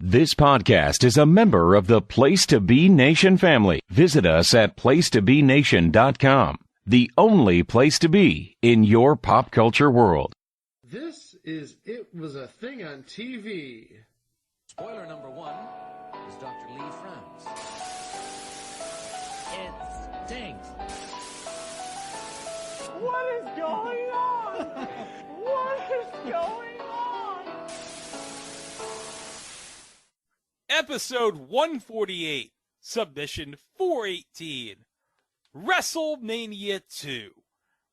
This podcast is a member of the Place to Be Nation family. Visit us at placetobenation.com, the only place to be in your pop culture world. This is It Was a Thing on TV. Spoiler number one is Dr. Lee frowns. It stinks. What is going on? What is going on? Episode 148, Submission 418, WrestleMania 2.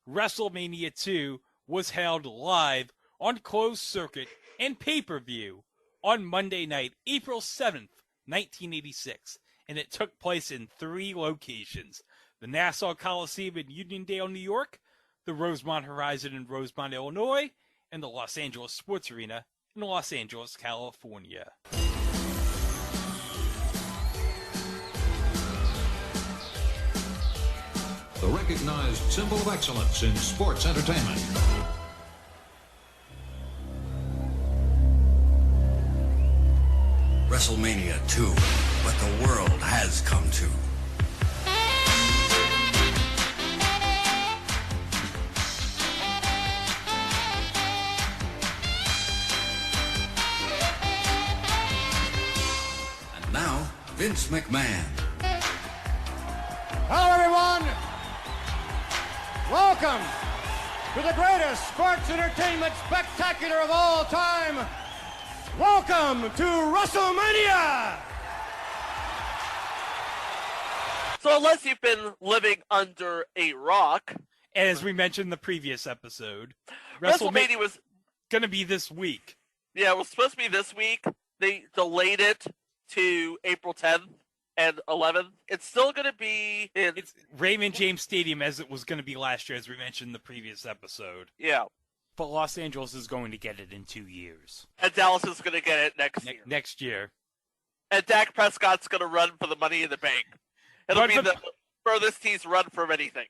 WrestleMania 2 was held live on closed circuit and pay-per-view on Monday night, April 7th, 1986, and it took place in 3 locations: the Nassau Coliseum in Uniondale, New York, the Rosemont Horizon in Rosemont, Illinois, and the Los Angeles Sports Arena in Los Angeles, California. The recognized symbol of excellence in sports entertainment. WrestleMania 2, what the world has come to. And now, Vince McMahon. Hello, everyone. Welcome to the greatest sports entertainment spectacular of all time. Welcome to WrestleMania! So unless you've been living under a rock, And as we mentioned in the previous episode, WrestleMania was going to be this week. Yeah, it was supposed to be this week. They delayed it to April 10th and 11th. It's still going to be in... It's Raymond James Stadium as it was going to be last year, as we mentioned in the previous episode. Yeah. But Los Angeles is going to get it in 2 years. And Dallas is going to get it next year. And Dak Prescott's going to run for the Money in the Bank. It'll be the furthest he's run from anything.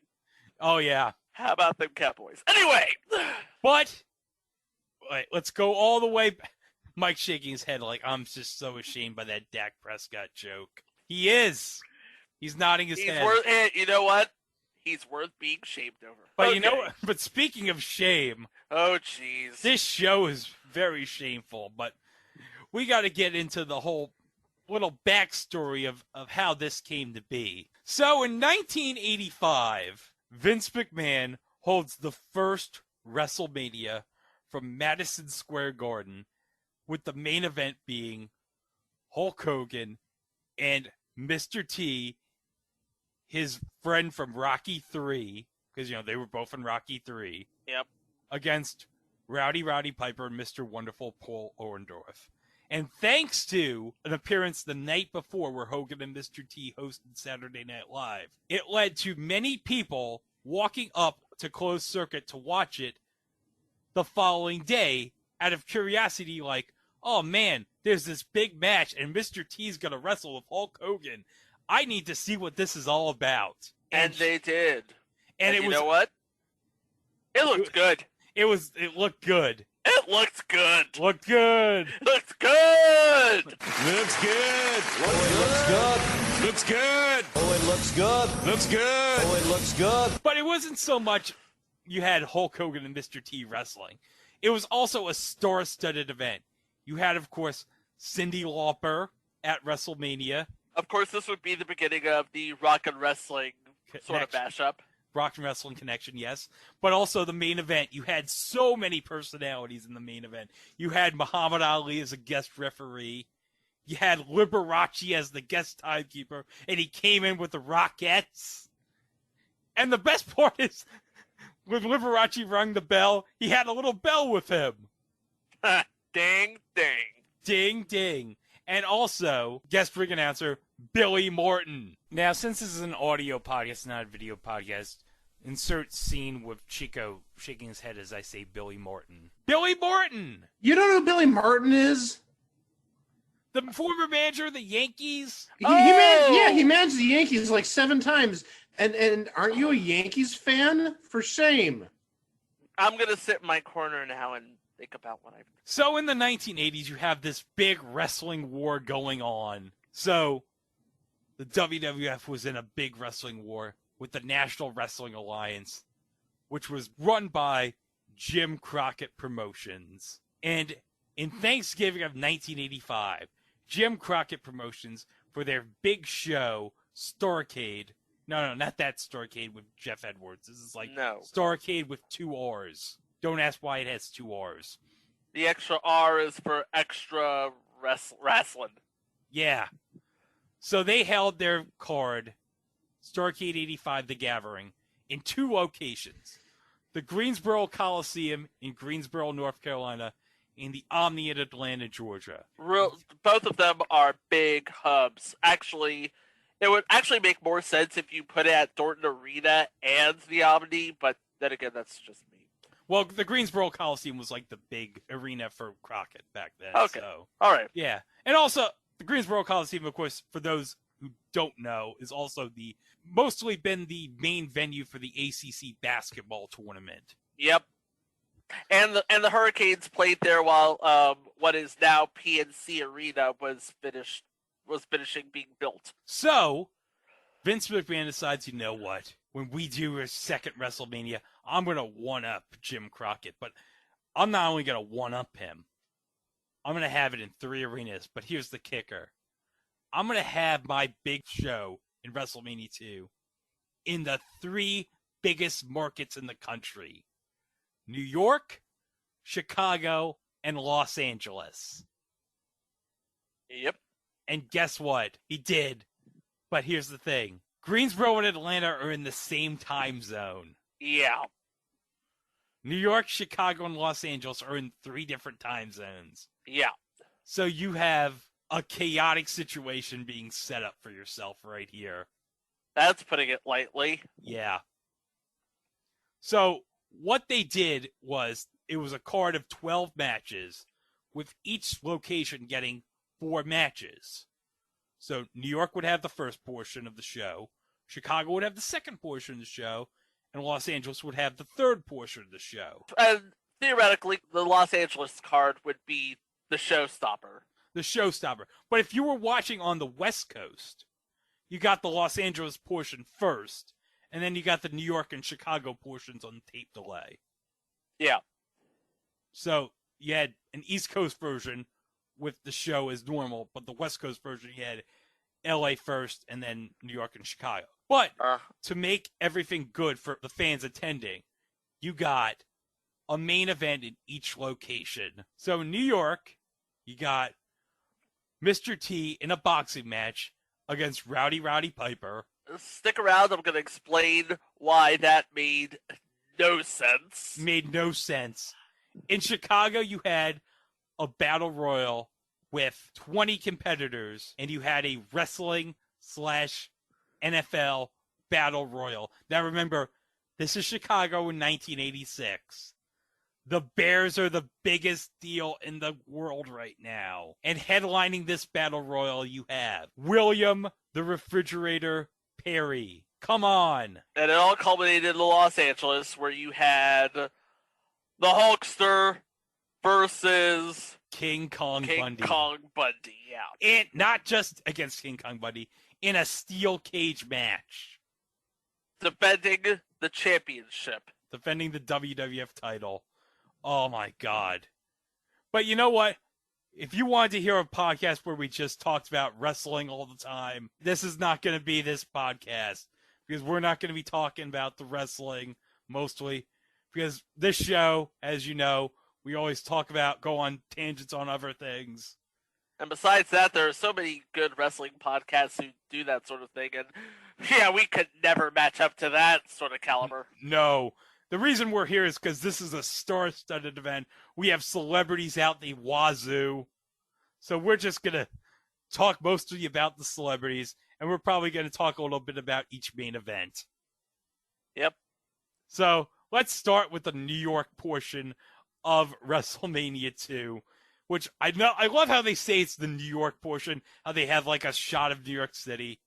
Oh, yeah. How about them Cowboys? Anyway! But, wait, let's go all the way back. Mike's shaking his head like, I'm just so ashamed by that Dak Prescott joke. He is. He's nodding his head. You know what? He's worth being shamed over. But you know what? But speaking of shame. Oh, jeez. This show is very shameful, but we got to get into the whole little backstory of how this came to be. So in 1985, Vince McMahon holds the first WrestleMania from Madison Square Garden, with the main event being Hulk Hogan and Mr. T, his friend from Rocky 3, because, they were both in Rocky 3. Yep. Against Rowdy Piper and Mr. Wonderful Paul Orndorff. And thanks to an appearance the night before where Hogan and Mr. T hosted Saturday Night Live, it led to many people walking up to closed circuit to watch it the following day out of curiosity, like, oh man, there's this big match and Mr. T's going to wrestle with Hulk Hogan. I need to see what this is all about. And they did. And you know what? It looked good. It looked good. It looked good. Looked good. Looked good. Looks good. Looks good. Looks good. Oh, it looks good. Looks good. Oh, it looks good. But it wasn't so much you had Hulk Hogan and Mr. T wrestling. It was also a star-studded event. You had, of course, Cyndi Lauper at WrestleMania. Of course, this would be the beginning of the rock and wrestling sort of mashup. Rock and wrestling connection, yes. But also the main event. You had so many personalities in the main event. You had Muhammad Ali as a guest referee. You had Liberace as the guest timekeeper. And he came in with the Rockettes. And the best part is, when Liberace rang the bell, he had a little bell with him. Ding, ding. Ding, ding. And also, guest ring announcer, Billy Morton. Now, since this is an audio podcast, not a video podcast, insert scene with Chico shaking his head as I say Billy Morton. Billy Morton! You don't know who Billy Martin is? The former manager of the Yankees? He managed the Yankees like 7 times. And aren't you a Yankees fan? For shame. I'm going to sit in my corner now and think about what I've... So in the 1980s, you have this big wrestling war going on. So the WWF was in a big wrestling war with the National Wrestling Alliance, which was run by Jim Crockett Promotions. And in Thanksgiving of 1985, Jim Crockett Promotions, for their big show, Starrcade. No, not that Starrcade with Jeff Edwards. This is like Starrcade with 2 R's. Don't ask why it has 2 R's. The extra R is for extra wrestling. Yeah. So they held their card, Starrcade 85, The Gathering, in 2 locations. The Greensboro Coliseum in Greensboro, North Carolina, and the Omni in Atlanta, Georgia. Both of them are big hubs. Actually, it would actually make more sense if you put it at Dorton Arena and the Omni, but then again, that's just me. Well, the Greensboro Coliseum was like the big arena for Crockett back then. Okay. So, all right. Yeah. And also, the Greensboro Coliseum, of course, for those who don't know, is also mostly been the main venue for the ACC basketball tournament. Yep. And the Hurricanes played there while what is now PNC Arena was finishing being built. So, Vince McMahon decides, you know what? When we do a second WrestleMania, I'm going to one-up Jim Crockett. But I'm not only going to one-up him, I'm going to have it in 3 arenas. But here's the kicker. I'm going to have my big show in WrestleMania 2 in the 3 biggest markets in the country. New York, Chicago, and Los Angeles. Yep. And guess what? He did. But here's the thing. Greensboro and Atlanta are in the same time zone. Yeah. New York, Chicago, and Los Angeles are in 3 different time zones. Yeah. So you have a chaotic situation being set up for yourself right here. That's putting it lightly. Yeah. So what they did was, it was a card of 12 matches, with each location getting 4 matches. So New York would have the first portion of the show, Chicago would have the second portion of the show, and Los Angeles would have the third portion of the show. And theoretically, the Los Angeles card would be the showstopper. The showstopper. But if you were watching on the West Coast, you got the Los Angeles portion first, and then you got the New York and Chicago portions on tape delay. Yeah. So you had an East Coast version with the show as normal, but the West Coast version, you had LA first and then New York and Chicago. But to make everything good for the fans attending, you got a main event in each location. So in New York, you got Mr. T in a boxing match against Rowdy Piper. Stick around, I'm going to explain why that made no sense. Made no sense. In Chicago, you had a battle royal with 20 competitors, and you had a wrestling/NFL battle royal. Now remember, this is Chicago in 1986. The Bears are the biggest deal in the world right now. And headlining this battle royal, you have William the Refrigerator Perry. Come on. And it all culminated in Los Angeles, where you had the Hulkster versus King Kong Bundy. Yeah. And not just against King Kong Bundy, in a steel cage match. Defending the championship. Defending the WWF title. Oh my God. But you know what? If you wanted to hear a podcast where we just talked about wrestling all the time, this is not going to be this podcast. Because we're not going to be talking about the wrestling mostly. Because this show, as you know, we always go on tangents on other things. And besides that, there are so many good wrestling podcasts who do that sort of thing. And yeah, we could never match up to that sort of caliber. No. The reason we're here is because this is a star-studded event. We have celebrities out the wazoo. So we're just going to talk mostly about the celebrities. And we're probably going to talk a little bit about each main event. Yep. So let's start with the New York portion of WrestleMania 2, which I love how they say it's the New York portion, how they have like a shot of New York City,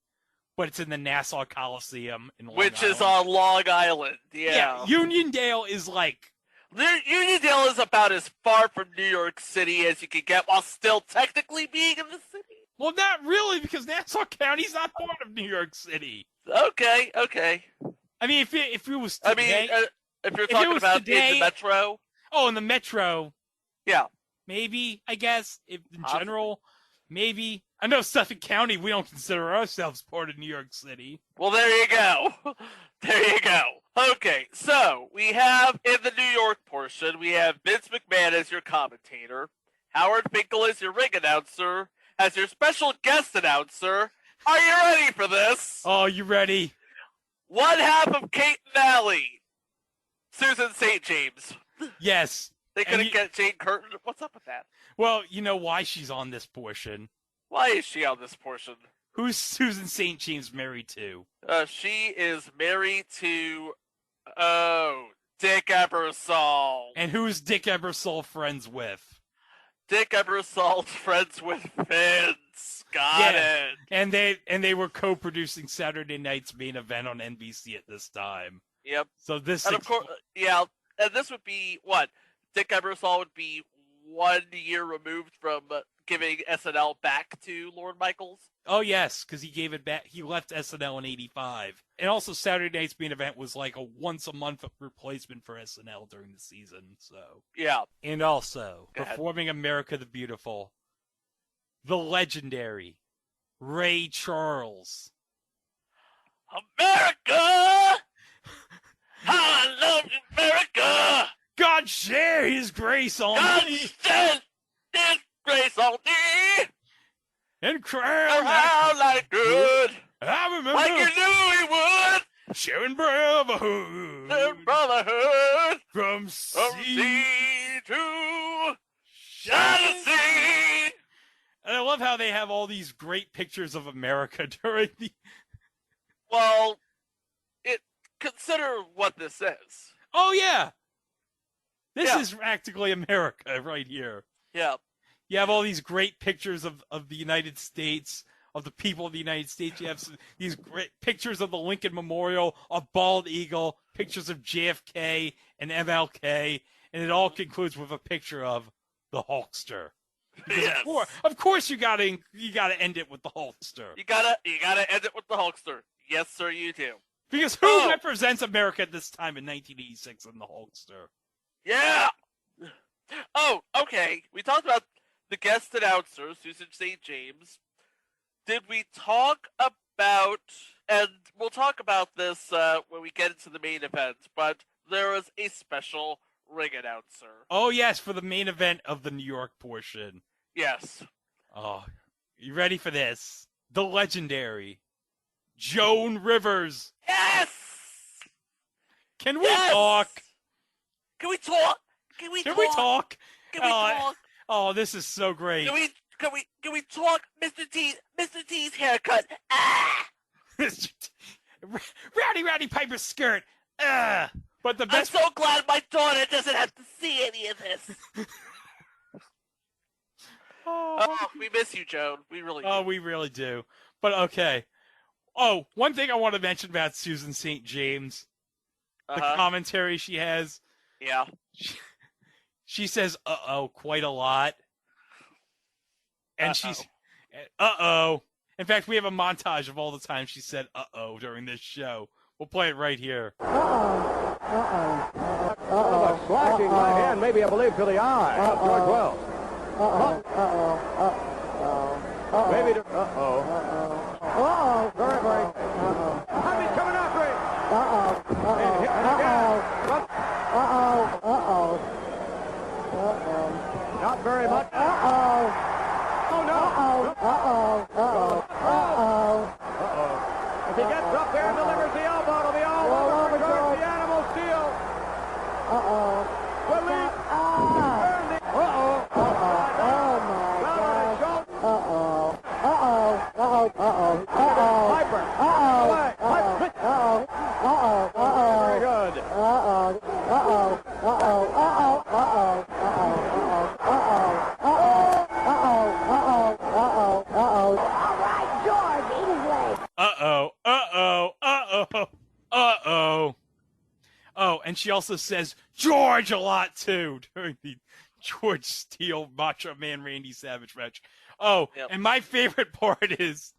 but it's in the Nassau Coliseum in Long Which Island. is on Long Island, yeah. Uniondale is like Uniondale is about as far from New York City as you can get while still technically being in the city. Well, not really, because Nassau County's not part of New York City. Okay. I mean, if it was today, if you're talking about today, in the metro. Oh, in the metro. Yeah. Maybe, I guess. If in general, maybe. I know Suffolk County, we don't consider ourselves part of New York City. Well, there you go. There you go. Okay, so we have in the New York portion, we have Vince McMahon as your commentator, Howard Finkel as your ring announcer, as your special guest announcer. Are you ready for this? Oh, you ready? One half of Kate and Allie, Susan St. James. Yes. They couldn't get Jane Curtin. What's up with that? Well, you know why she's on this portion. Why is she on this portion? Who's Susan St. James married to? She is married to, Dick Ebersol. And who's Dick Ebersol friends with? Dick Ebersol's friends with Vince. Got it. And they were co-producing Saturday Night's Main Event on NBC at this time. Yep. So this, and of course, yeah, and this would be what? Dick Ebersol would be 1 year removed from giving SNL back to Lorne Michaels. Oh yes, because he gave it back. He left SNL in '85, and also Saturday Night's Main Event was like a once-a-month replacement for SNL during the season. So yeah, and also performing America the Beautiful, the legendary Ray Charles. America, how I love America. God share His grace on thee. God share His grace on thee. And crown like good. I remember. Like you knew he would. Sharing brotherhood. Sharing brotherhood. From sea to shining sea. And I love how they have all these great pictures of America during the... Well, consider what this is. Oh, yeah. This is practically America right here. Yeah. You have all these great pictures of the United States, of the people of the United States. You have these great pictures of the Lincoln Memorial, a bald eagle, pictures of JFK and MLK, and it all concludes with a picture of the Hulkster. Yes. Of course, you gotta end it with the Hulkster. You gotta end it with the Hulkster. Yes, sir, you do. Because who represents America at this time in 1986 in the Hulkster? Yeah. Oh, okay. We talked about the guest announcer, Susan St. James. Did we talk about, and we'll talk about this when we get into the main event, but there was a special ring announcer. Oh, yes, for the main event of the New York portion. Yes. Oh, you ready for this? The legendary Joan Rivers. Yes! Can we talk? Can we talk? Can we talk? Can we talk? Oh, this is so great. Can we talk? Mr. T's haircut. Ah! Rowdy Piper's skirt. Ah! But the best. I'm so glad my daughter doesn't have to see any of this. Oh, we miss you, Joan. We really do. Oh, we really do. But okay. Oh, one thing I want to mention about Susan St. James, the commentary she has. Yeah. She says "uh-oh" quite a lot. And she's "uh-oh." In fact, we have a montage of all the time she said "uh-oh" during this show. We'll play it right here. Uh-oh. Uh-oh. Uh-oh. Slashing my hand, maybe I believe to the eye. George Wells. Uh-oh. Uh-oh. Uh-oh. Maybe to... Uh-oh. Uh-oh. Uh-oh. Very, very... Uh-oh. He's coming after him. Uh-oh. Uh-oh. Uh-oh. Uh-oh. Uh-oh. Uh-oh. Not very much. Uh-oh. Oh, no. Uh-oh. Uh-oh. Uh-oh. Uh-oh. Uh-oh. If he gets up there and delivers the elbow to the elbow, returns the animal steel. Uh-oh. Will he? Uh-oh. Uh-oh. Oh, my God. Uh-oh. Uh-oh. Uh-oh. Uh-oh. Uh-oh. Piper. Uh-oh. Uh-oh. Uh-oh. Uh-oh. Very good. Uh-oh. Uh-oh. Uh-oh. Uh-oh. Uh-oh. Uh-oh. Uh-oh. Uh-oh. Uh-oh. Uh-oh. Uh-oh. Uh-oh. And she also says George a lot, too, during the George Steele Macho Man Randy Savage match. Oh, and my favorite part is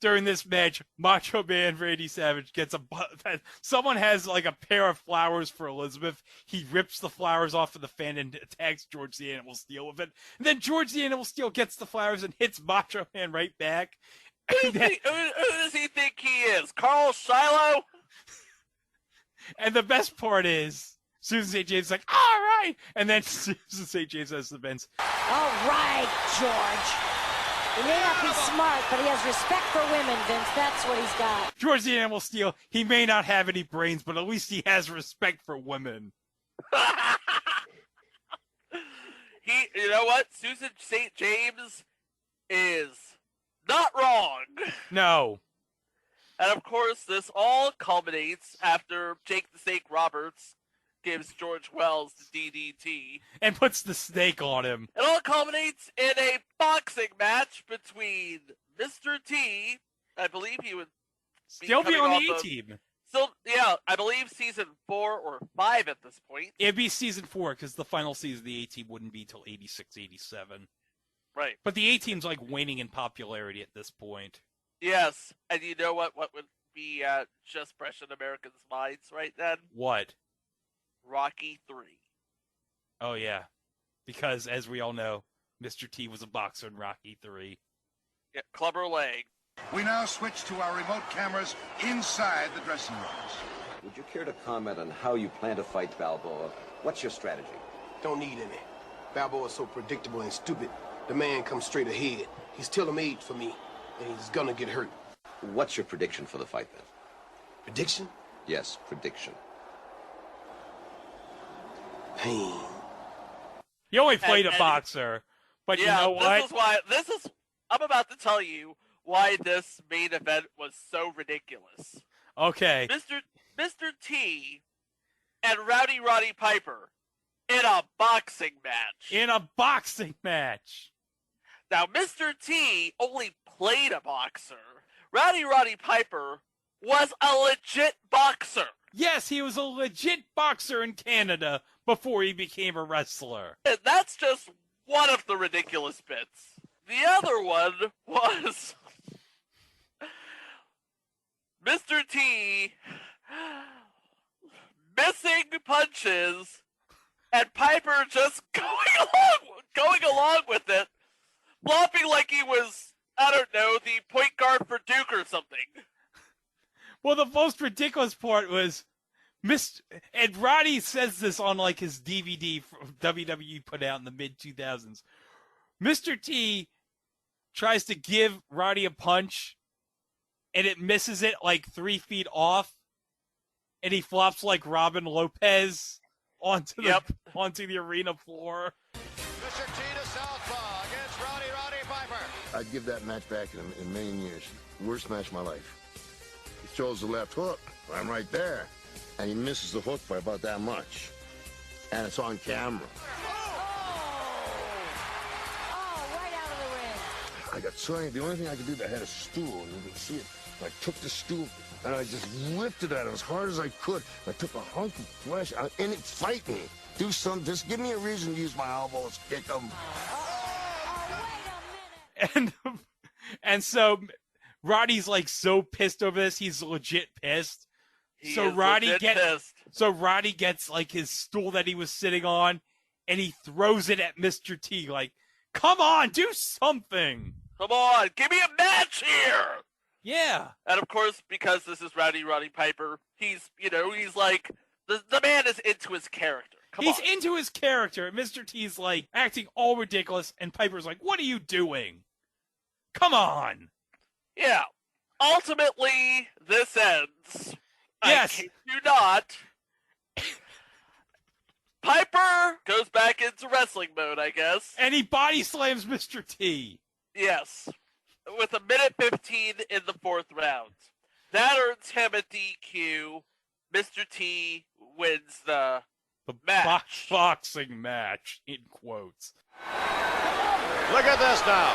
during this match, Macho Man Randy Savage gets someone has like a pair of flowers for Elizabeth. He rips the flowers off of the fan and attacks George the Animal Steele with it. And then George the Animal Steele gets the flowers and hits Macho Man right back. Who does he think he is? Carl Shiloh? And the best part is Susan St. James is like, all right. And then Susan St. James says to Vince, all right, George. He may not be smart, but he has respect for women, Vince. That's what he's got. George the Animal Steele, he may not have any brains, but at least he has respect for women. You know what? Susan St. James is not wrong. No. And of course, this all culminates after Jake the Snake Roberts gives George Wells the DDT. And puts the snake on him. It all culminates in a boxing match between Mr. T, I believe he would still be on the A-Team. Still, yeah, I believe season 4 or 5 at this point. It'd be season 4, because the final season of the A-Team wouldn't be till 86, 87. Right. But the A-Team's like waning in popularity at this point. Yes, and you know what would be just fresh in Americans' minds right then? What? Rocky 3. Oh, yeah. Because, as we all know, Mr. T was a boxer in Rocky 3. Yeah, clubber leg. We now switch to our remote cameras inside the dressing rooms. Would you care to comment on how you plan to fight Balboa? What's your strategy? Don't need any. Balboa's so predictable and stupid. The man comes straight ahead. He's tailor-made for me, and he's gonna get hurt. What's your prediction for the fight, then? Prediction? Yes, prediction. Pain. You only played a boxer, but yeah, you know what? I'm about to tell you why this main event was so ridiculous. Okay. Mr. T and Rowdy Roddy Piper in a boxing match. In a boxing match. Now, Mr. T only played a boxer. Rowdy Roddy Piper was a legit boxer. Yes, he was a legit boxer in Canada before he became a wrestler. And that's just one of the ridiculous bits. The other one was Mr. T missing punches and Piper just going along with it, flopping like he was, I don't know, the point guard for Duke or something. Well, the most ridiculous part was and Roddy says this on like his DVD from WWE put out in the mid-2000s. Mr. T tries to give Roddy a punch, and it misses it like 3 feet off, and he flops like Robin Lopez onto the arena floor. Mr. T to southpaw against Roddy Piper. I'd give that match back in a million years. Worst match of my life. He throws the left hook. I'm right there. And he misses the hook by about that much. And it's on camera. Right out of the ring. I got so the only thing I could do, I had a stool, and you can see it. I took the stool, and I just lifted at him as hard as I could. I took a hunk of flesh, and it fight me. Do something, just give me a reason to use my elbows, kick them. And so Roddy's like so pissed over this, he's legit pissed. So Roddy gets like his stool that he was sitting on, and he throws it at Mr. T. Like, come on, do something. Come on, give me a match here. Yeah. And of course, because this is Roddy Piper, he's like the man is into his character. He's into his character. Mr. T's like acting all ridiculous, and Piper's like, "What are you doing? Come on." Yeah. Ultimately, this ends. Yes. I kid you not. Piper goes back into wrestling mode, I guess. And he body slams Mr. T. Yes. With 1:15 in the 4th round. That earns him a DQ. Mr. T wins the match. Boxing match, in quotes. Look at this now.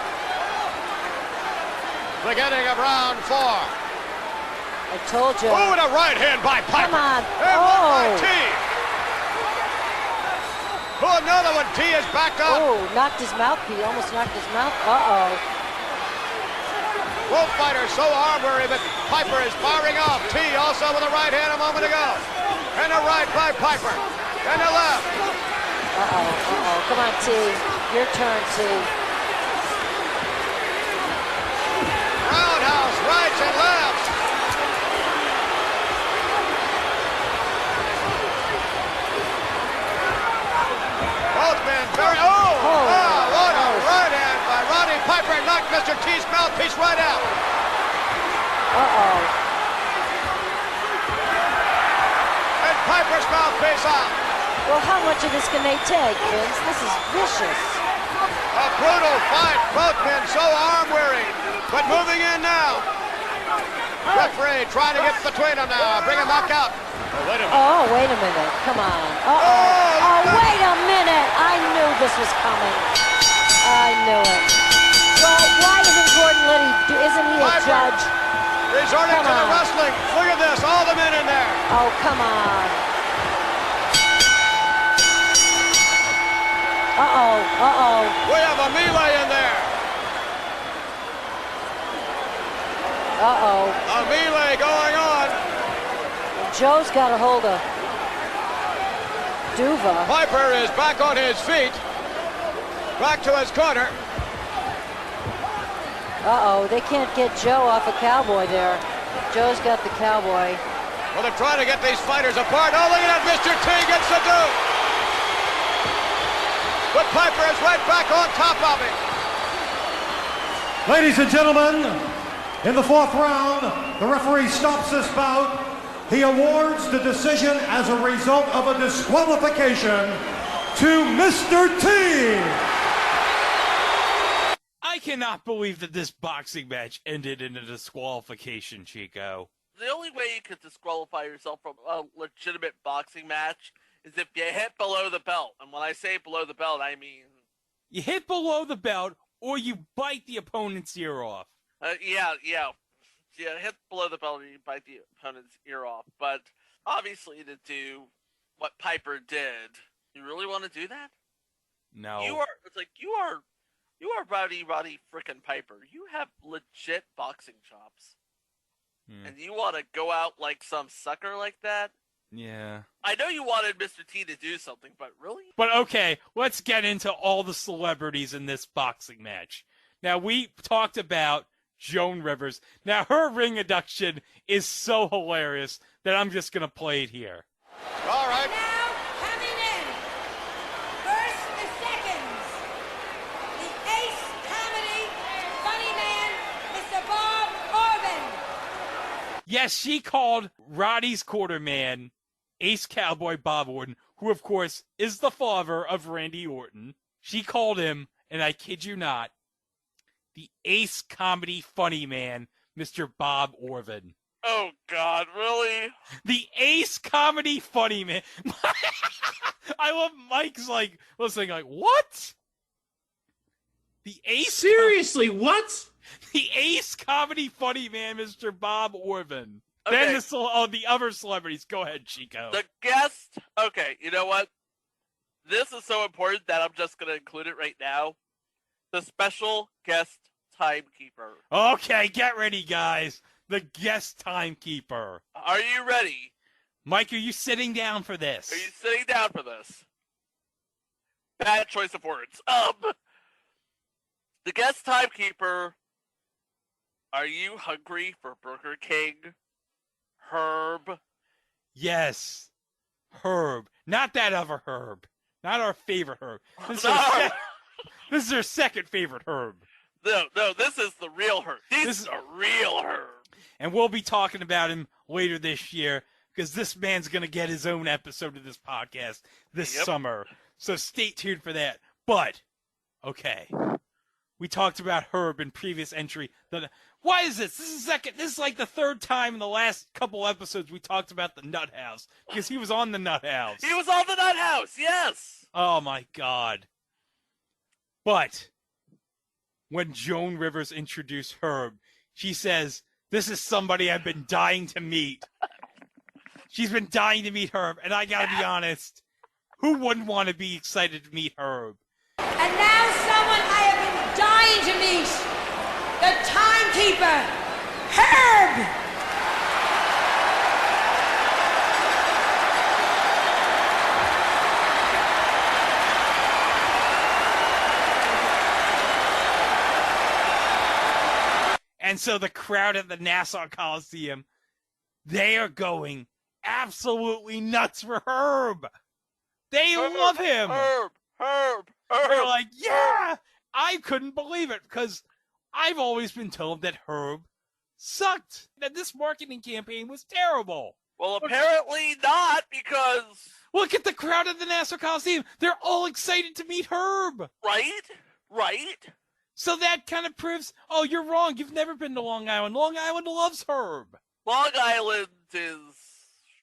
Beginning of round 4. I told you. Oh, and a right hand by Piper. Come on. And one by T. Oh, another one. T is back up. Oh, knocked his mouthpiece. Almost knocked his mouth. Uh-oh. Both fighters so arm-weary, but Piper is firing off. T also with a right hand a moment ago. And a right by Piper. And a left. Uh-oh. Come on, T. Your turn, T. Roundhouse, rights and lefts. Both men very... what a right hand by Roddy Piper. Knocked Mr. T's mouthpiece right out. Uh-oh. And Piper's mouthpiece out. Well, how much of this can they take, Vince? This is vicious. A brutal fight. Both men so arm-weary. But moving in now. Referee trying to get between them now. Bring him back out. Oh, wait a minute. Come on. Oh, wait a minute. I knew this was coming. I knew it. Well, why isn't Gordon Liddy? Isn't he a judge? Resorting to the wrestling. Look at this. All the men in there. Oh, come on. Uh-oh. We have a melee in there. Uh-oh. A melee going on. Joe's got a hold of Duva. Piper is back on his feet. Back to his corner. Uh-oh, they can't get Joe off a cowboy there. Joe's got the cowboy. Well, they're trying to get these fighters apart. Oh, look at that. Mr. T gets the do. But Piper is right back on top of him. Ladies and gentlemen, in the fourth round, the referee stops this bout. He awards the decision as a result of a disqualification to Mr. T. I cannot believe that this boxing match ended in a disqualification, Chico. The only way you could disqualify yourself from a legitimate boxing match is if you hit below the belt. And when I say below the belt, I mean... You hit below the belt, or you bite the opponent's ear off. Yeah, hit below the belt or you bite the opponent's ear off. But obviously to do what Piper did, you really want to do that? No. You are Roddy frickin' Piper. You have legit boxing chops. And you want to go out like some sucker like that? Yeah. I know you wanted Mr. T to do something, but really? But okay, let's get into all the celebrities in this boxing match. Now, we talked about Joan Rivers. Now, her ring induction is so hilarious that I'm just going to play it here. All right. Now, coming in, first the seconds, the ace comedy funny man, Mr. Bob Orban. Yes, she called Roddy's quarterman Ace Cowboy Bob Orton, who, of course, is the father of Randy Orton. She called him, and I kid you not, the Ace Comedy Funny Man, Mr. Bob Orban. Oh, God, really? The Ace Comedy Funny Man. I love Mike's, listening, what? The Ace... Seriously, what? The Ace Comedy Funny Man, Mr. Bob Orban. Okay. Then the other celebrities. Go ahead, Chico. The guest... Okay, you know what? This is so important that I'm just going to include it right now. The special guest timekeeper. Okay, get ready, guys. The guest timekeeper. Are you ready? Mike, are you sitting down for this? Are you sitting down for this? Bad choice of words. The guest timekeeper. Are you hungry for Burger King? Herb? Yes. Herb. Not that other Herb. Not our favorite Herb. This is our second favorite Herb. No, this is the real Herb. This is a real Herb. And we'll be talking about him later this year because this man's going to get his own episode of this podcast this summer. So stay tuned for that. But, okay. We talked about Herb in previous entry. Why is this? This is like the third time in the last couple episodes we talked about the Nut House because he was on the Nut House. He was on the Nut House, yes. Oh my God. But when Joan Rivers introduced Herb, she says This is somebody I've been dying to meet. She's been dying to meet Herb, and I gotta be honest, who wouldn't want to be excited to meet Herb? And now someone I have been dying to meet, the timekeeper, Herb! And so the crowd at the Nassau Coliseum, they are going absolutely nuts for Herb. They love him. Herb. They're like, yeah! I couldn't believe it, because I've always been told that Herb sucked. That this marketing campaign was terrible. Well, apparently not, because... Look at the crowd at the Nassau Coliseum. They're all excited to meet Herb. Right? So that kind of proves, oh, you're wrong. You've never been to Long Island. Long Island loves Herb. Long Island is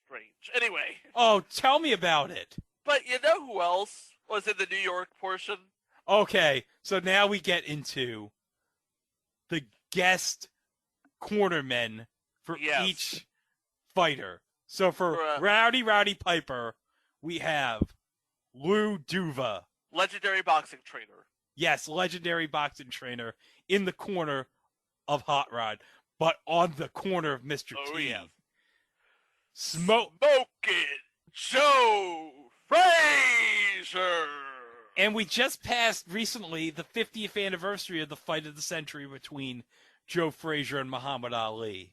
strange. Anyway. Oh, tell me about it. But you know who else was in the New York portion? Okay, so now we get into the guest cornermen for each fighter. So for Rowdy Piper, we have Lou Duva. Legendary boxing trainer. Yes, legendary boxing trainer in the corner of Hot Rod, but on the corner of Mr. T. Yeah. Smoking Joe Frazier. And we just passed recently the 50th anniversary of the fight of the century between Joe Frazier and Muhammad Ali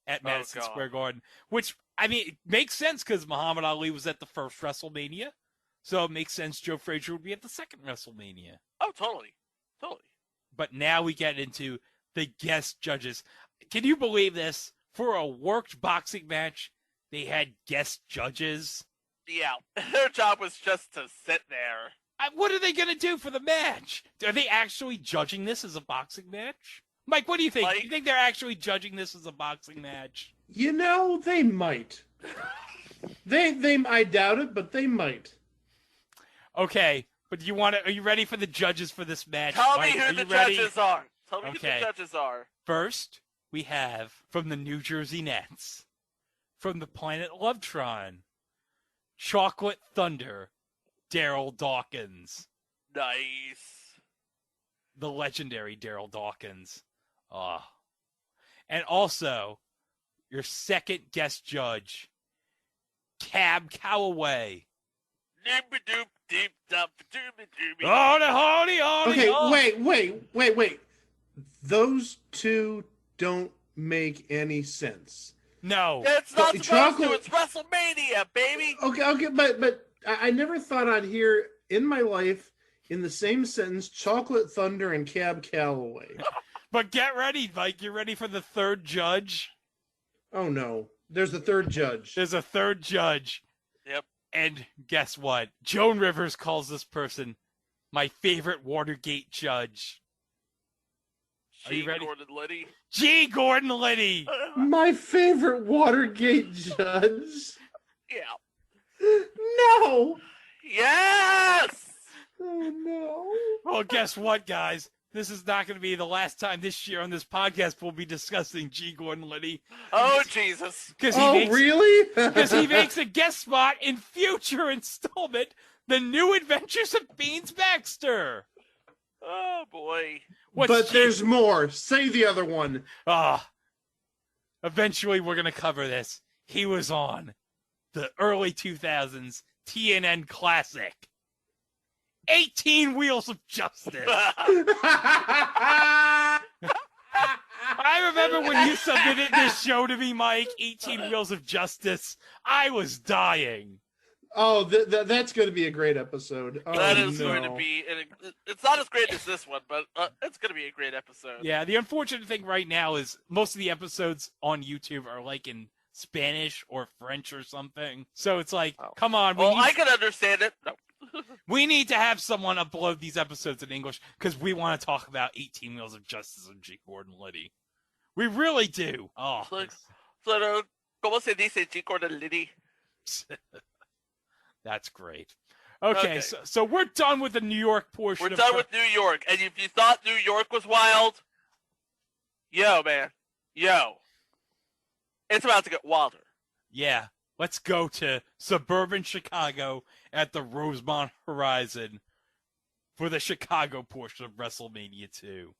at Madison Square Garden, which, I mean, it makes sense because Muhammad Ali was at the first WrestleMania, so it makes sense Joe Frazier would be at the second WrestleMania. Oh, totally. But now we get into the guest judges. Can you believe this? For a worked boxing match, they had guest judges. Yeah, their job was just to sit there. What are they going to do for the match? Are they actually judging this as a boxing match? Mike, what do you think? Do you think they're actually judging this as a boxing match? You know, they might. I doubt it, but they might. Okay, but are you ready for the judges for this match? Tell Mike, me who the judges are. Tell me who the judges are. First, we have from the New Jersey Nets, from the planet Lovetron, Chocolate Thunder, Daryl Dawkins. Nice. The legendary Daryl Dawkins. And also, your second guest judge, Cab Calloway. Okay, wait. Those two don't make any sense. No. It's not supposed to. It's WrestleMania, baby. Okay, but I never thought I'd hear in my life in the same sentence Chocolate Thunder and Cab Calloway. But get ready, Mike. You ready for the third judge? Oh, no. There's a third judge. There's a third judge. Yep. And guess what? Joan Rivers calls this person my favorite Watergate judge. Are you ready? G. Gordon Liddy. My favorite Watergate judge. Yeah. No. Yes. Oh, no. Well, guess what, guys? This is not going to be the last time this year on this podcast we'll be discussing G. Gordon Liddy. Oh, Jesus. Really? Because he makes a guest spot in future installment, The New Adventures of Beans Baxter. Oh, boy. There's more. Say the other one. Eventually we're going to cover this. He was on the early 2000s TNN Classic, 18 Wheels of Justice. I remember when you submitted this show to me, Mike, 18 Wheels of Justice. I was dying. Oh, that's going to be a great episode. Oh, that is going to be... It's not as great as this one, but it's going to be a great episode. Yeah, the unfortunate thing right now is most of the episodes on YouTube are like in Spanish or French or something. So it's like, come on. I can understand it. No. We need to have someone upload these episodes in English because we want to talk about 18 Wheels of Justice and G. Gordon Liddy. We really do. Oh. So, ¿cómo se dice G. Gordon Liddy? That's great. Okay. So we're done with the New York portion. We're done with New York. And if you thought New York was wild, yo, man. Yo. It's about to get wilder. Yeah, let's go to suburban Chicago at the Rosemont Horizon for the Chicago portion of WrestleMania 2.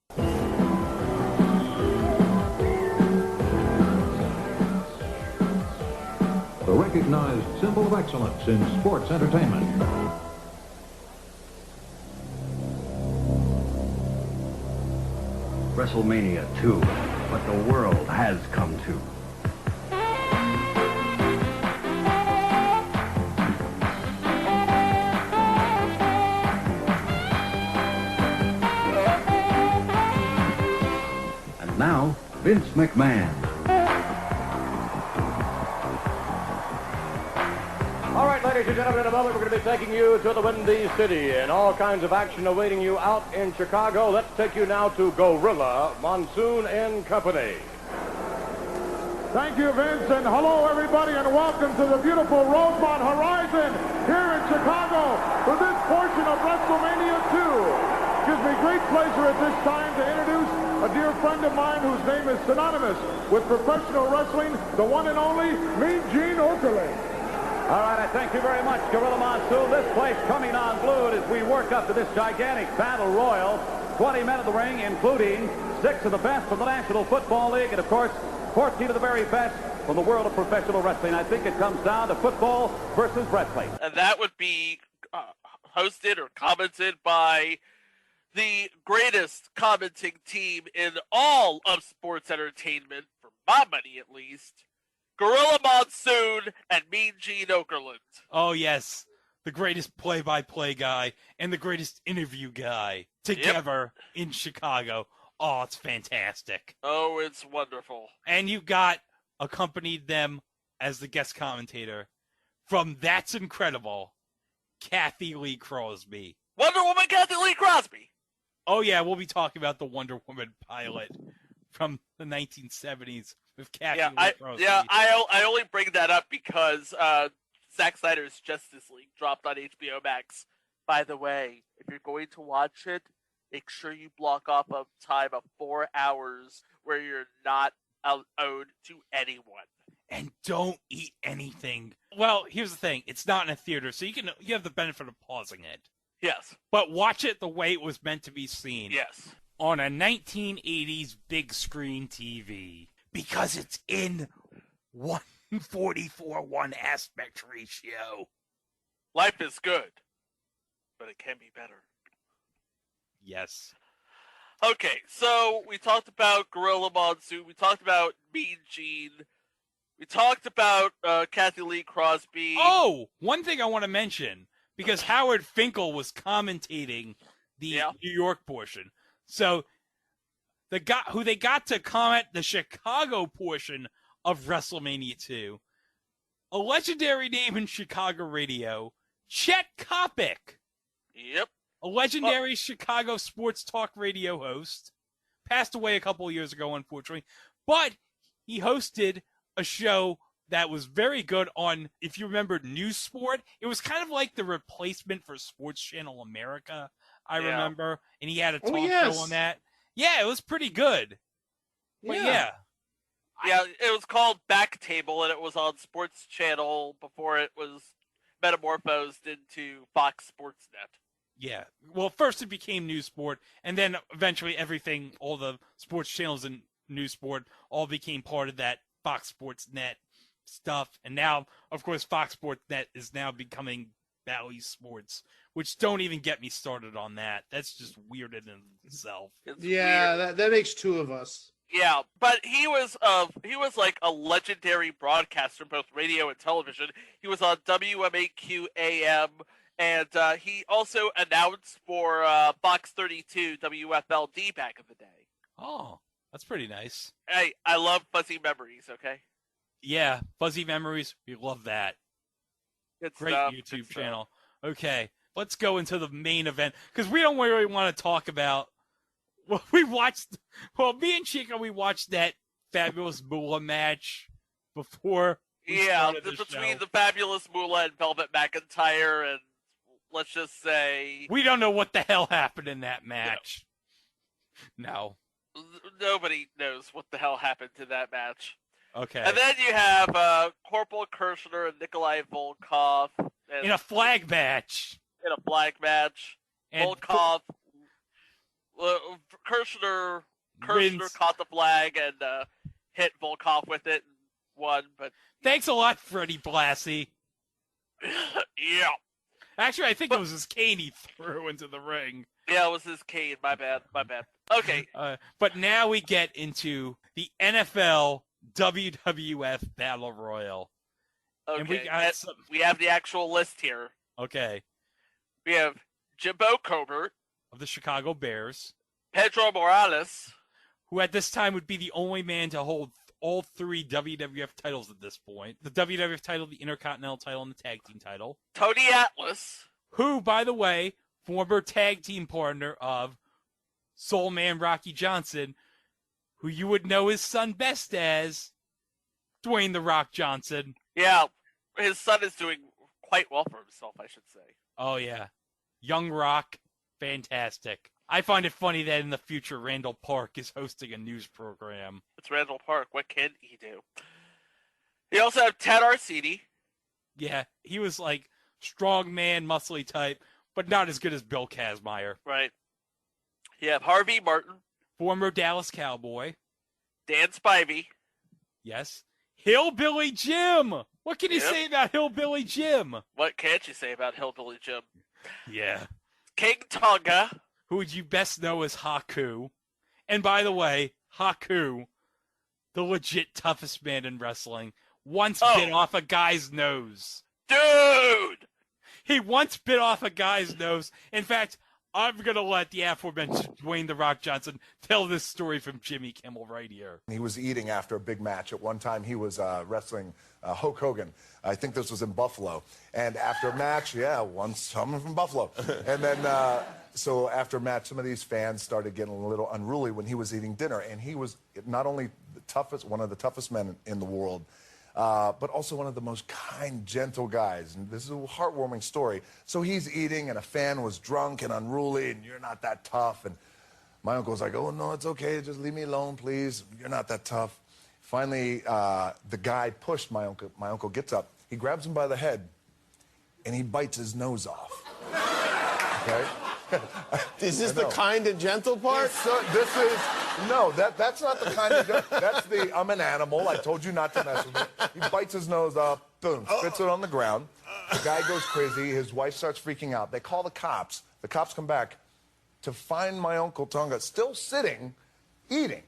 The recognized symbol of excellence in sports entertainment. WrestleMania 2, what the world has come to. And now, Vince McMahon. All right, ladies and gentlemen, in a moment we're going to be taking you to the Windy City and all kinds of action awaiting you out in Chicago. Let's take you now to Gorilla Monsoon and Company. Thank you, Vince, and hello, everybody, and welcome to the beautiful Rosemont Horizon here in Chicago for this portion of WrestleMania 2. It gives me great pleasure at this time to introduce a dear friend of mine whose name is synonymous with professional wrestling, the one and only Mean Gene Okerlund. All right, I thank you very much, Gorilla Monsoon. This place coming unglued as we work up to this gigantic battle royal. 20 men in the ring, including 6 of the best from the National Football League, and, of course, 14 of the very best from the world of professional wrestling. I think it comes down to football versus wrestling. And that would be hosted or commented by the greatest commenting team in all of sports entertainment, for my money at least, Gorilla Monsoon and Mean Gene Okerlund. Oh, yes. The greatest play-by-play guy and the greatest interview guy together in Chicago. Oh, it's fantastic. Oh, it's wonderful. And you got accompanied them as the guest commentator from That's Incredible, Kathy Lee Crosby. Wonder Woman Kathy Lee Crosby. Oh, yeah, we'll be talking about the Wonder Woman pilot from the 1970s. With Kathy Lee Crosby. I only bring that up because Zack Snyder's Justice League dropped on HBO Max. By the way, if you're going to watch it, make sure you block off a time of 4 hours where you're not owed to anyone. And don't eat anything. Well, here's the thing. It's not in a theater, so you have the benefit of pausing it. Yes. But watch it the way it was meant to be seen. Yes. On a 1980s big screen TV. Because it's in 144:1 aspect ratio. Life is good, but it can be better. Yes. Okay, so we talked about Gorilla Monsoon. We talked about Mean Gene. We talked about Kathy Lee Crosby. Oh, one thing I want to mention, because Howard Finkel was commentating the New York portion. So the guy who they got to comment the Chicago portion of WrestleMania 2, a legendary name in Chicago radio, Chet Kopic. Yep. A legendary Chicago sports talk radio host. Passed away a couple of years ago, unfortunately. But he hosted a show that was very good on, if you remember, News Sport. It was kind of like the replacement for Sports Channel America, I remember. And he had a talk show on that. Yeah, it was pretty good. But yeah. Yeah, it was called Back Table, and it was on Sports Channel before it was metamorphosed into Fox Sports Net. Yeah. Well, first it became News Sport, and then eventually everything, all the sports channels in News Sport, all became part of that Fox Sports Net stuff. And now, of course, Fox Sports Net is now becoming Bally Sports, which don't even get me started on that. That's just weird in itself. It's weird. that makes two of us. Yeah, but he was like a legendary broadcaster, both radio and television. He was on WMAQ AM, and he also announced for Fox 32 WFLD back in the day. Oh, that's pretty nice. Hey, I love Fuzzy Memories, okay? Yeah, Fuzzy Memories, we love that. Great YouTube channel. Okay, let's go into the main event, because we don't really want to talk about... Well, me and Chico, we watched that Fabulous Moolah match before we started the between show. the Fabulous Moolah and Velvet McIntyre, and let's just say... We don't know what the hell happened in that match. No. Nobody knows what the hell happened to that match. Okay. And then you have Corporal Kirshner and Nikolai Volkov. In a flag match. And Volkov, Kirshner caught the flag and hit Volkov with it and won. But thanks a lot, Freddie Blassie. Yeah. Actually, I think it was his cane he threw into the ring. Yeah, it was his cane. My bad. Okay. But now we get into the NFL WWF Battle Royal. Okay. And we have the actual list here. Okay. We have Jimbo Covert of the Chicago Bears. Pedro Morales, who at this time would be the only man to hold all 3 WWF titles at this point. The WWF title, the Intercontinental title, and the Tag Team title. Tony Atlas, who, by the way, former tag team partner of Soul Man Rocky Johnson, who you would know his son best as Dwayne The Rock Johnson. Yeah, his son is doing quite well for himself, I should say. Oh, yeah. Young Rock, fantastic. I find it funny that in the future, Randall Park is hosting a news program. It's Randall Park. What can he do? You also have Ted Arcidi. Yeah, he was like strong man, muscly type, but not as good as Bill Kazmaier. Right. You have Harvey Martin. Former Dallas Cowboy. Dan Spivey. Yes. Hillbilly Jim. What can you say about Hillbilly Jim? What can't you say about Hillbilly Jim? Yeah. King Tonga. Who would you best know as Haku. And by the way, Haku, the legit toughest man in wrestling, once bit off a guy's nose. Dude! He once bit off a guy's nose. In fact, I'm going to let the aforementioned Dwayne The Rock Johnson tell this story from Jimmy Kimmel right here. He was eating after a big match. At one time, he was wrestling Hulk Hogan. I think this was in Buffalo. And after a match, someone from Buffalo. And then, so after a match, some of these fans started getting a little unruly when he was eating dinner. And he was not only one of the toughest men in the world, but also one of the most kind, gentle guys. And this is a heartwarming story. So he's eating, and a fan was drunk and unruly, and you're not that tough. And my uncle's like, oh, no, it's okay. Just leave me alone, please. You're not that tough. Finally, the guy pushed my uncle. My uncle gets up. He grabs him by the head, and he bites his nose off. Okay? Is this the kind and gentle part? That's not the kind of gentle. That's the I'm an animal. I told you not to mess with me. He bites his nose off, boom, spits it on the ground. The guy goes crazy. His wife starts freaking out. They call the cops. The cops come back to find my Uncle Tonga still sitting, eating.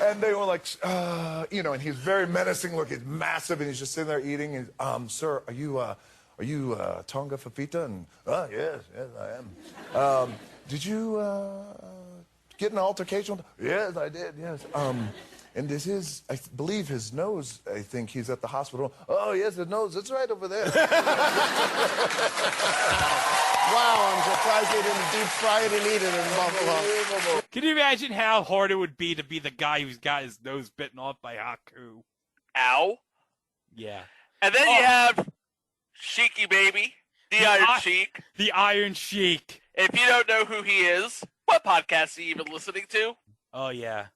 And they were like, and he's very menacing looking, massive, and he's just sitting there eating. And, sir, are you Tonga Fafita? And, yes, I am. Did you get in an altercation? Yes, I did, yes. And I believe his nose, I think he's at the hospital. Oh, yes, his nose, it's right over there. Wow, I'm surprised they didn't deep fry it and eat it in Buffalo. Can you imagine how hard it would be to be the guy who's got his nose bitten off by Haku? Ow. Yeah. And then you have Sheiky Baby, the Iron Sheik. The Iron Sheik. If you don't know who he is, what podcast are you even listening to? Oh, yeah.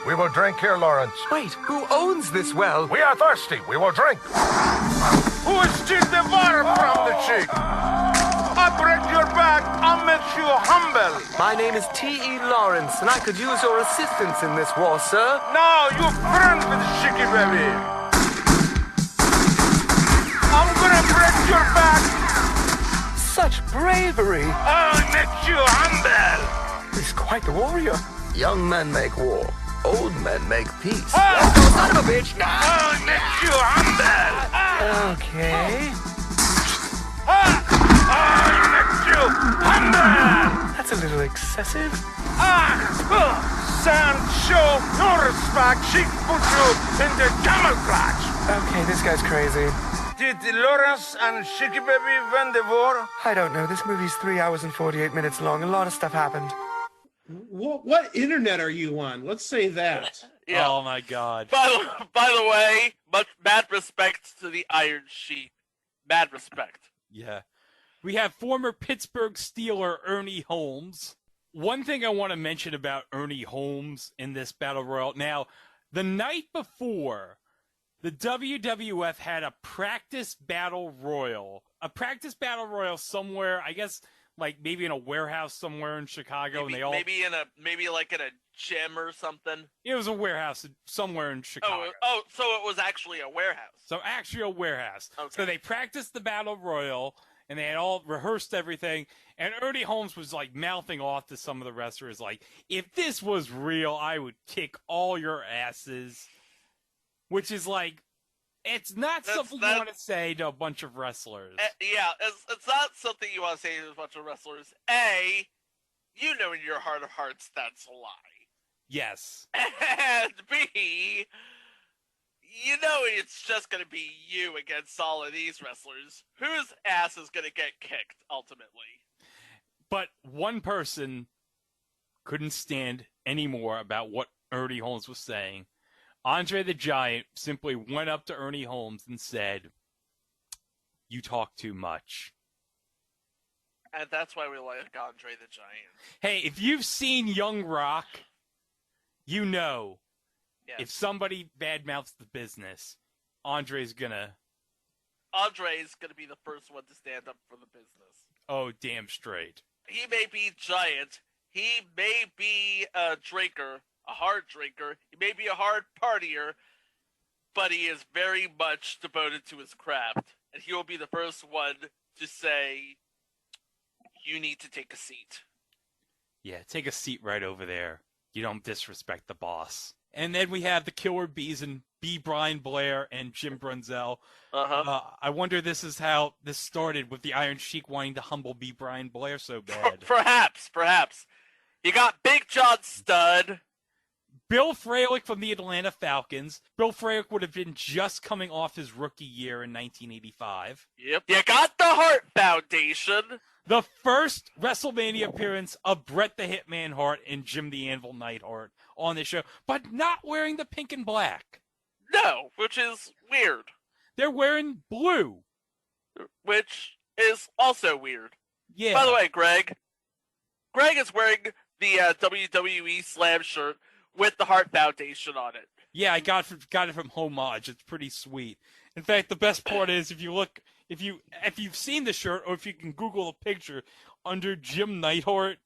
We will drink here, Lawrence. Wait, who owns this well? We are thirsty. We will drink. Who is Chick the water from the Chick? I break your back, I'll make you humble. My name is T.E. Lawrence, and I could use your assistance in this war, sir. No, you friend with Chicky, baby. I'm gonna break your back. Such bravery. I'll make you humble. He's quite the warrior. Young men make war. Old men make peace. Oh, son of a bitch! No! I'll make you humble. Okay. I'll make you humble. That's a little excessive. Sancho, no respect. She put you in the camouflage. Okay, this guy's crazy. Did Lawrence and Chicky Baby win the war? I don't know. This movie's 3 hours and 48 minutes long. A lot of stuff happened. What internet are you on? Let's say that. Yeah. Oh, my God. By the way, mad respect to the Iron Sheik. Mad respect. Yeah. We have former Pittsburgh Steeler Ernie Holmes. one thing I want to mention about Ernie Holmes in this Battle Royal. Now, the night before, the WWF had a practice battle royal. A practice battle royal somewhere, I guess, like maybe in a warehouse somewhere in Chicago. Maybe in a gym or something. It was a warehouse somewhere in Chicago. Oh, so it was actually a warehouse. So actually a warehouse. Okay. So they practiced the battle royal, and they had all rehearsed everything. And Ernie Holmes was like mouthing off to some of the wrestlers, like, "If this was real, I would kick all your asses." Which is like, it's not something you want to say to a bunch of wrestlers. Yeah, it's not something you want to say to a bunch of wrestlers. A, you know in your heart of hearts that's a lie. Yes. And B, you know it's just going to be you against all of these wrestlers. Whose ass is going to get kicked, ultimately? But one person couldn't stand anymore about what Ernie Holmes was saying. Andre the Giant simply went up to Ernie Holmes and said, "You talk too much." And that's why we like Andre the Giant. Hey, if you've seen Young Rock, you know, if somebody badmouths the business, Andre's gonna be the first one to stand up for the business. Oh, damn straight. He may be giant. He may be a drinker. A hard drinker. He may be a hard partier, but he is very much devoted to his craft. And he will be the first one to say, "You need to take a seat." Yeah, take a seat right over there. You don't disrespect the boss. And then we have the Killer Bees and B. Brian Blair and Jim Brunzell. I wonder this is how this started with the Iron Sheik wanting to humble B. Brian Blair so bad. Perhaps. You got Big John Studd. Bill Fralick from the Atlanta Falcons. Bill Fralick would have been just coming off his rookie year in 1985. Yep. You got the Hart Foundation. The first WrestleMania appearance of Bret the Hitman Hart and Jim the Anvil Neidhart on the show, but not wearing the pink and black. No, which is weird. They're wearing blue. Which is also weird. Yeah. By the way, Greg is wearing the WWE Slam shirt with the Hart Foundation on it. Yeah, I got it from Homage. It's pretty sweet. In fact, the best part is if you've seen the shirt, or if you can Google a picture under Jim Neidhart,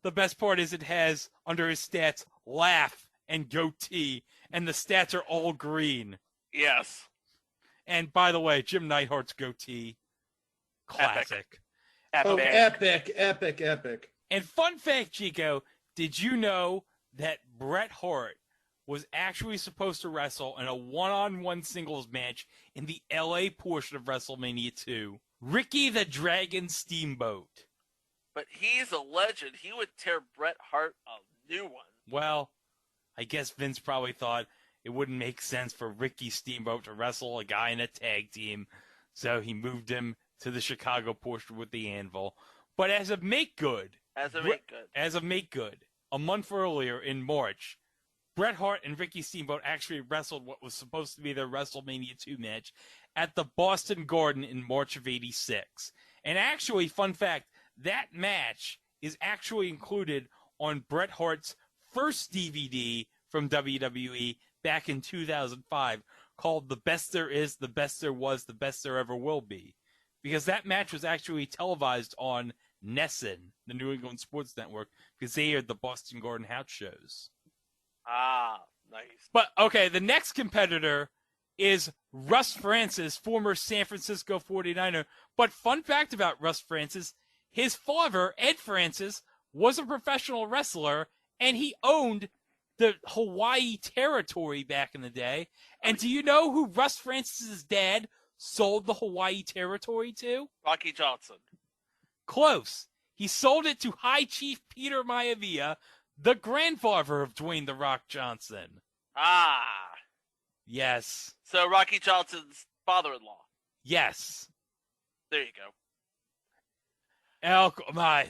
the best part is it has under his stats laugh and goatee, and the stats are all green. Yes. And by the way, Jim Neidhart's goatee, classic. Epic. And fun fact, Chico, did you know that Bret Hart was actually supposed to wrestle in a one-on-one singles match in the LA portion of WrestleMania 2? Ricky the Dragon Steamboat. But he's a legend. He would tear Bret Hart a new one. Well, I guess Vince probably thought it wouldn't make sense for Ricky Steamboat to wrestle a guy in a tag team, so he moved him to the Chicago portion with the Anvil. But as a make good, a month earlier in March, Bret Hart and Ricky Steamboat actually wrestled what was supposed to be their WrestleMania 2 match at the Boston Garden in March of '86. And actually, fun fact, that match is actually included on Bret Hart's first DVD from WWE back in 2005 called The Best There Is, The Best There Was, The Best There Ever Will Be. Because that match was actually televised on NESN, the New England Sports Network, because they aired the Boston Garden house shows. Ah, nice. But, okay, the next competitor is Russ Francis, former San Francisco 49er. But fun fact about Russ Francis, his father, Ed Francis, was a professional wrestler, and he owned the Hawaii Territory back in the day. And do you know who Russ Francis' dad sold the Hawaii Territory to? Rocky Johnson. Close. He sold it to High Chief Peter Maivia, the grandfather of Dwayne "The Rock" Johnson. Ah. Yes. So Rocky Johnson's father-in-law. Yes. There you go.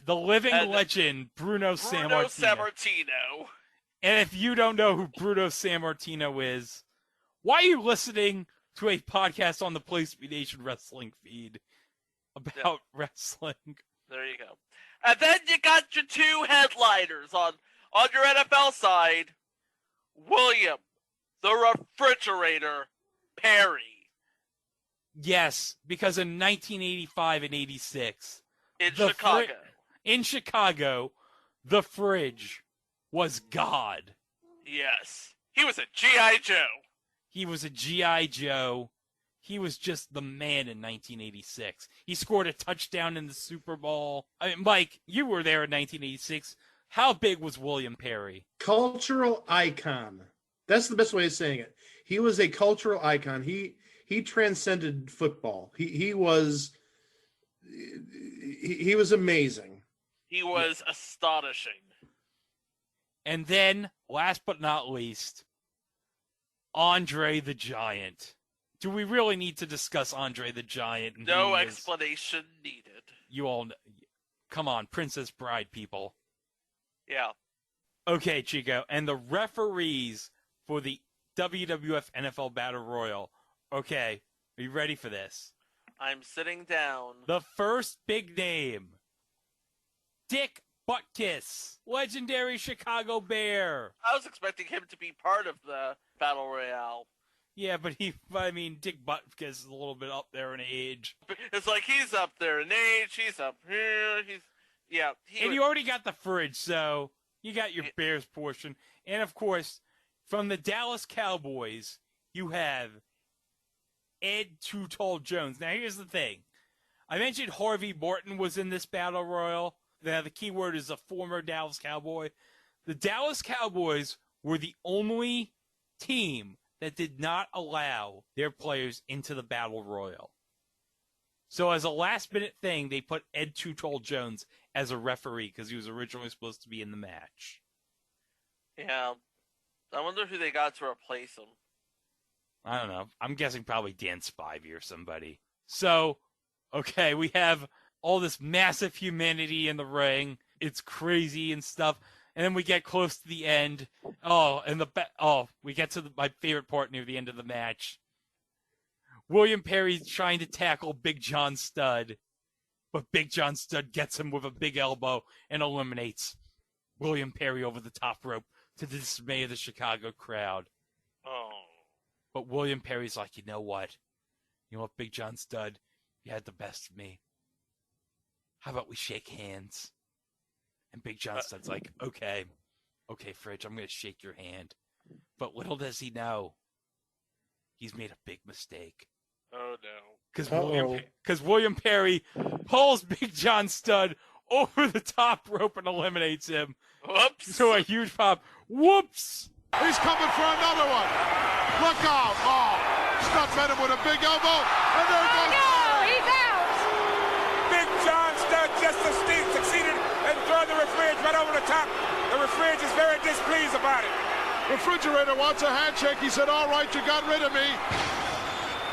The living legend, Bruno Sammartino. And if you don't know who Bruno Sammartino is, why are you listening to a podcast on the Place Be Nation Wrestling feed about wrestling? There you go. And then you got your two headliners on your NFL side. William, the Refrigerator Perry. Yes, because in 1985 and 86, in Chicago, the Fridge was God. Yes. He was a G.I. Joe. He was a G.I. Joe. He was just the man in 1986. He scored a touchdown in the Super Bowl. I mean, Mike, you were there in 1986. How big was William Perry? Cultural icon. That's the best way of saying it. He was a cultural icon. He transcended football. He was amazing. He was astonishing. And then, last but not least, Andre the Giant. Do we really need to discuss Andre the Giant? No explanation needed. You all know. Come on, Princess Bride people. Yeah. Okay, Chico. And the referees for the WWF NFL Battle Royal. Okay, are you ready for this? I'm sitting down. The first big name. Dick Butkus, legendary Chicago Bear. I was expecting him to be part of the Battle Royale. Yeah, but Dick Butkus is a little bit up there in age. It's like he's up there in age, he's up here, and you already got the Fridge, so you got your Bears portion. And, of course, from the Dallas Cowboys, you have Ed Too Tall Jones. Now, here's the thing. I mentioned Harvey Morton was in this Battle Royal. The key word is a former Dallas Cowboy. The Dallas Cowboys were the only team that did not allow their players into the Battle Royal. So as a last-minute thing, they put Ed Too Tall Jones as a referee because he was originally supposed to be in the match. Yeah. I wonder who they got to replace him. I don't know. I'm guessing probably Dan Spivey or somebody. So, okay, we have all this massive humanity in the ring. It's crazy and stuff. And then we get close to the end. We get to my favorite part near the end of the match. William Perry's trying to tackle Big John Studd, but Big John Studd gets him with a big elbow and eliminates William Perry over the top rope to the dismay of the Chicago crowd. Oh. But William Perry's like, you know what? You know what, Big John Studd? You had the best of me. How about we shake hands? And Big John Studd's like, okay, Fridge, I'm going to shake your hand. But little does he know, he's made a big mistake. Oh, no. Because William Perry pulls Big John Studd over the top rope and eliminates him. Whoops. So a huge pop. Whoops. He's coming for another one. Look out. Oh, Studd met him with a big elbow. And there goes Perry. He's out. Big John Studd just succeeded in throwing the Refrige right over the top. The Refrige is very displeased about it. Refrigerator wants a handshake. He said, all right, you got rid of me.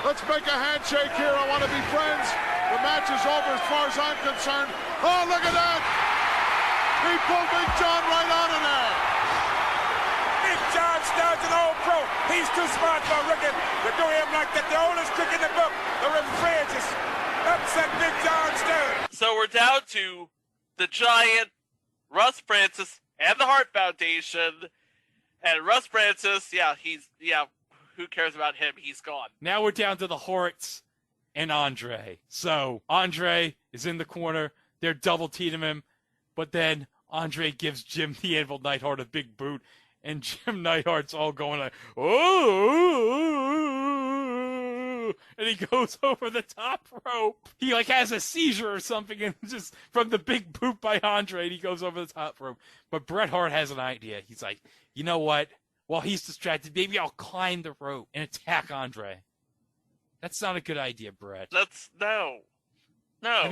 Let's make a handshake here. I want to be friends. The match is over as far as I'm concerned. Oh, look at that. He pulled Big John right out of there. Big John Studd's an old pro. He's too smart for a rookie to do him like that. The oldest trick in the book. The Refrige is upset Big John Studd. So we're down to the Giant, Russ Francis, and the Hart Foundation. And Russ Francis, who cares about him? He's gone. Now we're down to the Harts and Andre. So Andre is in the corner. They're double teaming him. But then Andre gives Jim the Anvil Neidhart a big boot. And Jim Neidhart's all going like, oh, and he goes over the top rope. He has a seizure or something, and just from the big boot by Andre, and he goes over the top rope. But Bret Hart has an idea. He's like, you know what? While he's distracted, maybe I'll climb the rope and attack Andre. That's not a good idea, Bret. No. You're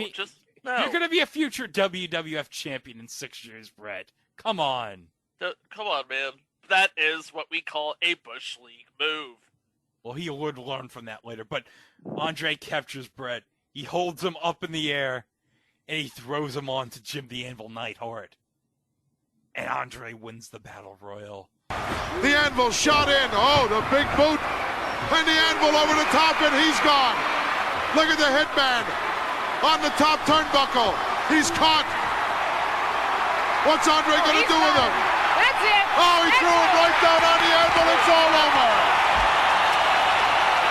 going to be a future WWF champion in 6 years, Bret. Come on. Come on, man. That is what we call a Bush League move. Well, he would learn from that later. But Andre captures Bret. He holds him up in the air, and he throws him on to Jim the Anvil Neidhart. And Andre wins the Battle Royal. The Anvil shot in. Oh, the big boot. And the Anvil over the top, and he's gone. Look at the headband on the top turnbuckle. He's caught. What's Andre going to do with him? That's it. Oh, he threw it right down on the anvil. It's all over.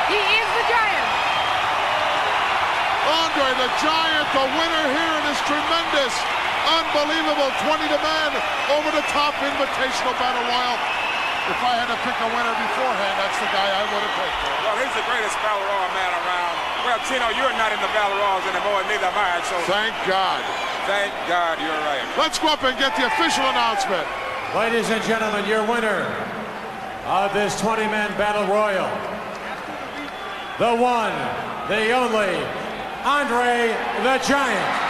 He is the Giant. Andre the Giant, the winner here in this tremendous, unbelievable 20-man over-the-top invitational battle royal. If I had to pick a winner beforehand, that's the guy I would have picked. Well, he's the greatest battle royal man around. Well, Tino, you're not in the battle royals anymore, and neither am I, so... Thank God. Thank God you're right. Let's go up and get the official announcement. Ladies and gentlemen, your winner of this 20-man battle royal, the one, the only, Andre the Giant.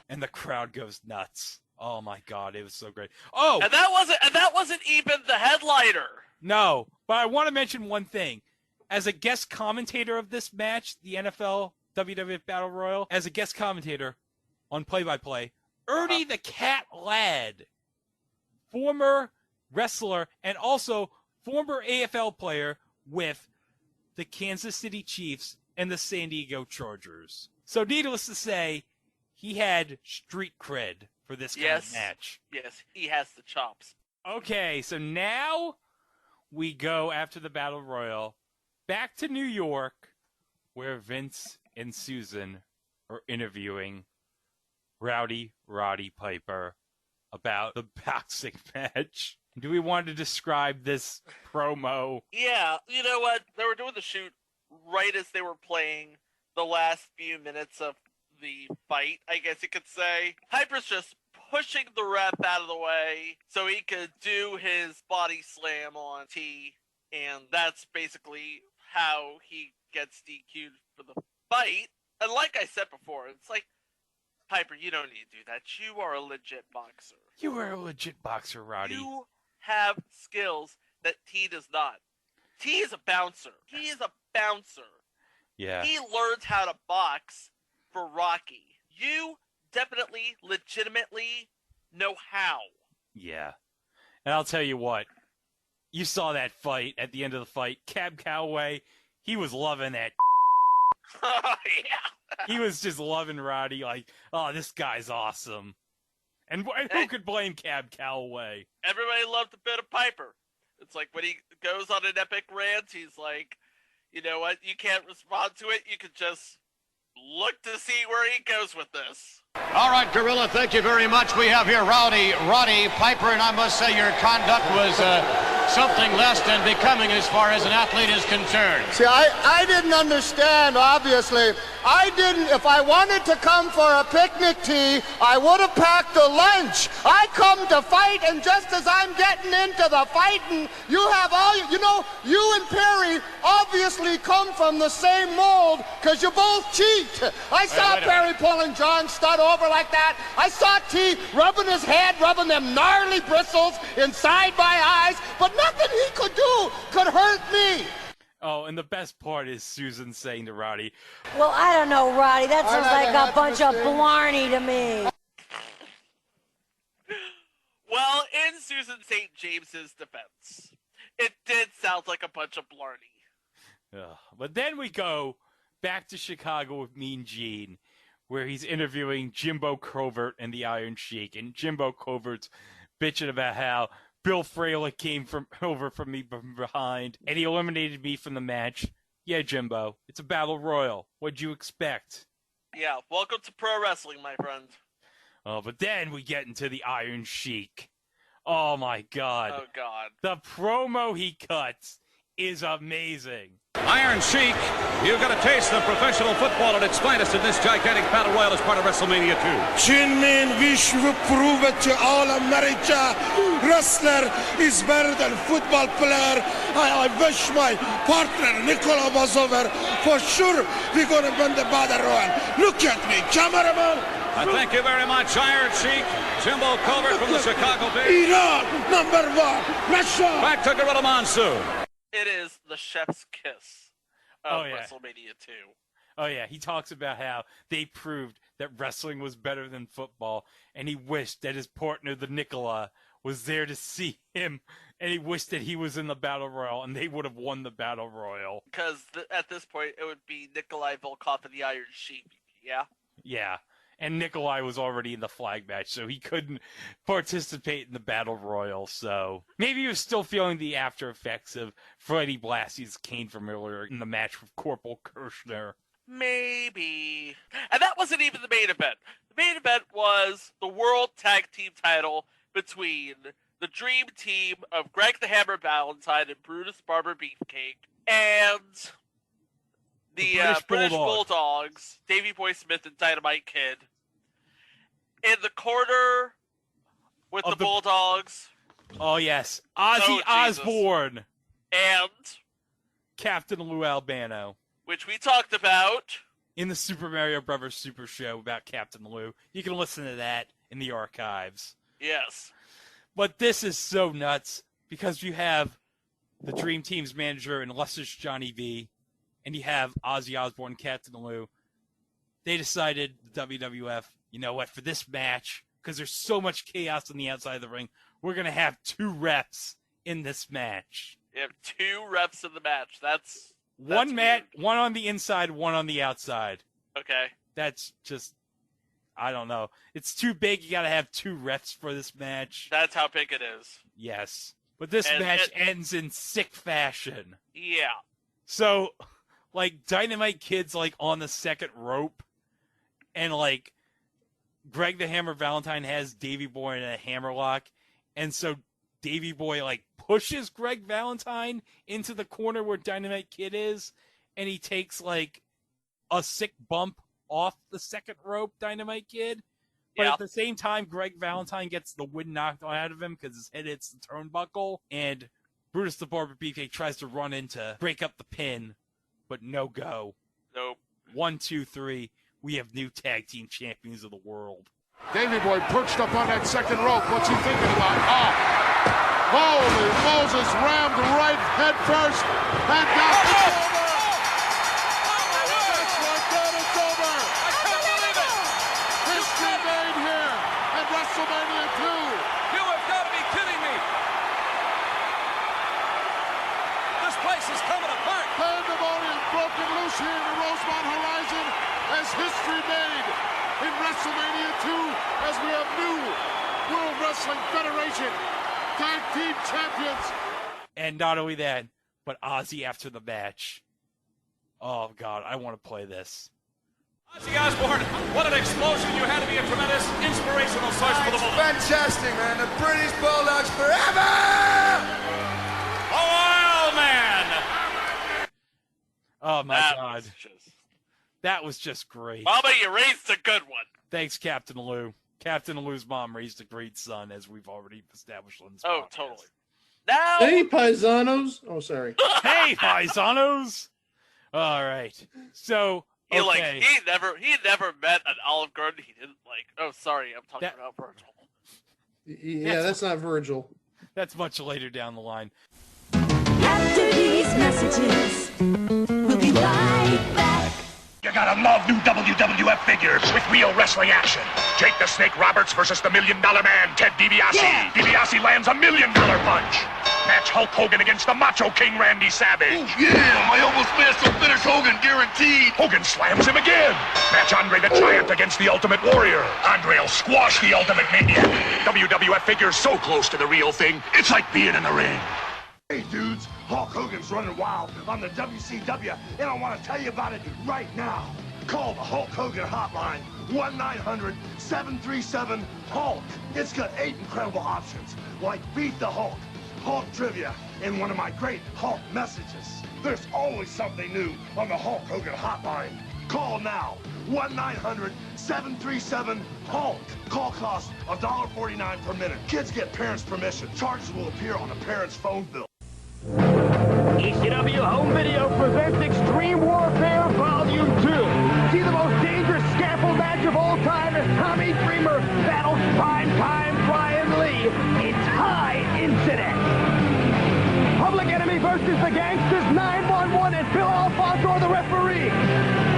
And the crowd goes nuts. Oh my God, it was so great. Oh, and that wasn't even the headliner. No, but I want to mention one thing. As a guest commentator of this match, the NFL WWF Battle Royal, as a guest commentator on play-by-play, Ernie the Cat Ladd, former wrestler and also former AFL player with the Kansas City Chiefs and the San Diego Chargers. So needless to say, he had street cred for this kind of match. Yes, he has the chops. Okay, so now we go after the Battle Royal back to New York, where Vince and Susan are interviewing Rowdy Roddy Piper about the boxing match. Do we want to describe this promo? Yeah, you know what? They were doing the shoot right as they were playing the last few minutes of the fight, I guess you could say. Piper's just pushing the ref out of the way so he could do his body slam on T, and that's basically how he gets DQ'd for the fight. And like I said before, it's like, Piper, you don't need to do that. You are a legit boxer. You are a legit boxer, Roddy. You have skills that T does not. T is a bouncer. He is a bouncer. Yeah. He learned how to box for Rocky. You definitely, legitimately know how. Yeah. And I'll tell you what. You saw that fight at the end of the fight. Cab Calloway, he was loving that. Oh, yeah. He was just loving Roddy like, oh, this guy's awesome. And who could blame Cab Calloway? Everybody loved a bit of Piper. It's like when he goes on an epic rant, he's like, you know what, you can't respond to it. You could just look to see where he goes with this. All right, Gorilla, thank you very much. We have here Rowdy Roddy Piper, and I must say your conduct was something less than becoming as far as an athlete is concerned. See, I didn't understand, obviously. I didn't, if I wanted to come for a picnic tea, I would have packed a lunch. I come to fight, and just as I'm getting into the fighting, you have all, you know, you and Perry obviously come from the same mold, because you both cheat. I saw Perry pulling John Studd over like that. I saw T rubbing his head, rubbing them gnarly bristles inside my eyes, but nothing he could do could hurt me. Oh, and the best part is Susan saying to Roddy, well, I don't know, Roddy. That sounds like a bunch of blarney to me. Well, in Susan St. James's defense, it did sound like a bunch of blarney. But then we go back to Chicago with Mean Gene, where he's interviewing Jimbo Covert and the Iron Sheik. And Jimbo Covert's bitching about how Bill Fralick came over from me from behind, and he eliminated me from the match. Yeah, Jimbo, it's a battle royal. What'd you expect? Yeah, welcome to pro wrestling, my friend. Oh, but then we get into the Iron Sheik. Oh, my God. Oh, God. The promo he cuts is amazing. Iron Sheik, you've got a taste of professional football at its finest in this gigantic battle royal as part of WrestleMania 2. Chin wish to prove it to all America. Wrestler is better than football player. I wish my partner Nicola was over. For sure, we're going to win the battle royal. Look at me, cameraman. Thank you very much, Iron Sheik. Jimbo Covert from the Chicago Bears. Iran, #1. Russia. Back to Gorilla Monsoon. It is the chef's kiss of WrestleMania 2. Oh, yeah. He talks about how they proved that wrestling was better than football, and he wished that his partner, the Nicola, was there to see him, and he wished that he was in the Battle Royal, and they would have won the Battle Royal. Because at this point, it would be Nikolai Volkov and the Iron Sheik, yeah? Yeah. And Nikolai was already in the flag match, so he couldn't participate in the Battle Royal. So maybe he was still feeling the after effects of Freddie Blassie's cane from earlier in the match with Corporal Kirshner. Maybe. And that wasn't even the main event. The main event was the World Tag Team title between the Dream Team of Greg the Hammer Valentine and Brutus Barber Beefcake and the British Bulldogs, Davey Boy Smith and Dynamite Kid. In the corner with the Bulldogs. Oh, yes. Ozzy Osbourne. And Captain Lou Albano. Which we talked about in the Super Mario Brothers Super Show about Captain Lou. You can listen to that in the archives. Yes. But this is so nuts because you have the Dream Team's manager and Luscious Johnny V, and you have Ozzy Osbourne, Captain Lou. They decided, the WWF, you know what, for this match, because there's so much chaos on the outside of the ring, we're going to have 2 refs in this match. You have 2 refs in the match. That's one on the inside, one on the outside. Okay. That's just, I don't know. It's too big. You got to have 2 refs for this match. That's how big it is. Yes. But this match ends in sick fashion. Yeah. So, like, Dynamite Kid's, like, on the second rope. And, like, Greg the Hammer Valentine has Davey Boy in a hammerlock. And so Davey Boy, like, pushes Greg Valentine into the corner where Dynamite Kid is. And he takes, like, a sick bump off the second rope, Dynamite Kid. But at the same time, Greg Valentine gets the wind knocked out of him because his head hits the turnbuckle. And Brutus the Barber Beefcake tries to run in to break up the pin, but no go. Nope. 1, 2, 3. We have new tag team champions of the world. Davey Boy perched up on that second rope. What's he thinking about? Holy Moses, rammed right head first and got WrestleMania 2. You have got to be kidding me. This place is coming apart. Pandemonium broken loose here in the Rosemont Horizon as history made in WrestleMania 2 as we have new World Wrestling Federation Tag Team Champions. And not only that, but Ozzy after the match. Oh, God, I want to play this. Ozzy Osbourne, what an explosion. You had to be a tremendous inspirational source for the moment. Fantastic, man. The British Bulldogs forever! A wild man! Oh, my God. That was just great. Mama, you raised a good one. Thanks, Captain Lou. Captain Lou's mom raised a great son, as we've already established on this podcast. podcast. Totally. Now... Hey, paisanos. Oh, sorry. Hey, paisanos. All right. So... He okay. he never met an Olive Garden he didn't like. Oh, sorry, I'm talking about Virgil. Yeah, that's not Virgil. That's much later down the line. After these messages, we'll be right back. You gotta love new WWF figures with real wrestling action. Jake the Snake Roberts versus the $1 Million Man, Ted DiBiase. Yeah. DiBiase lands a $1 Million punch. Match Hulk Hogan against the Macho King Randy Savage. Oh, yeah, my almost missed will finish Hogan, guaranteed. Hogan slams him again. Match Andre the Giant against the Ultimate Warrior. Andre will squash the Ultimate Maniac. WWF figures so close to the real thing, it's like being in the ring. Hey, dudes, Hulk Hogan's running wild on the WCW, and I want to tell you about it right now. Call the Hulk Hogan hotline, 1-900-737-HULK. It's got 8 incredible options, like Beat the Hulk, Hulk Trivia, and one of my great Hulk messages. There's always something new on the Hulk Hogan hotline. Call now, 1-900-737-HULK. Call costs $1.49 per minute. Kids get parents' permission. Charges will appear on a parent's phone bill. ECW Home Video presents Extreme Warfare Volume 2. See the most dangerous scaffold match of all time as Tommy Dreamer battles Prime-Time Brian Lee. It's high incident. Public Enemy versus the Gangsters, 911, and Phil Alfonso are the referee.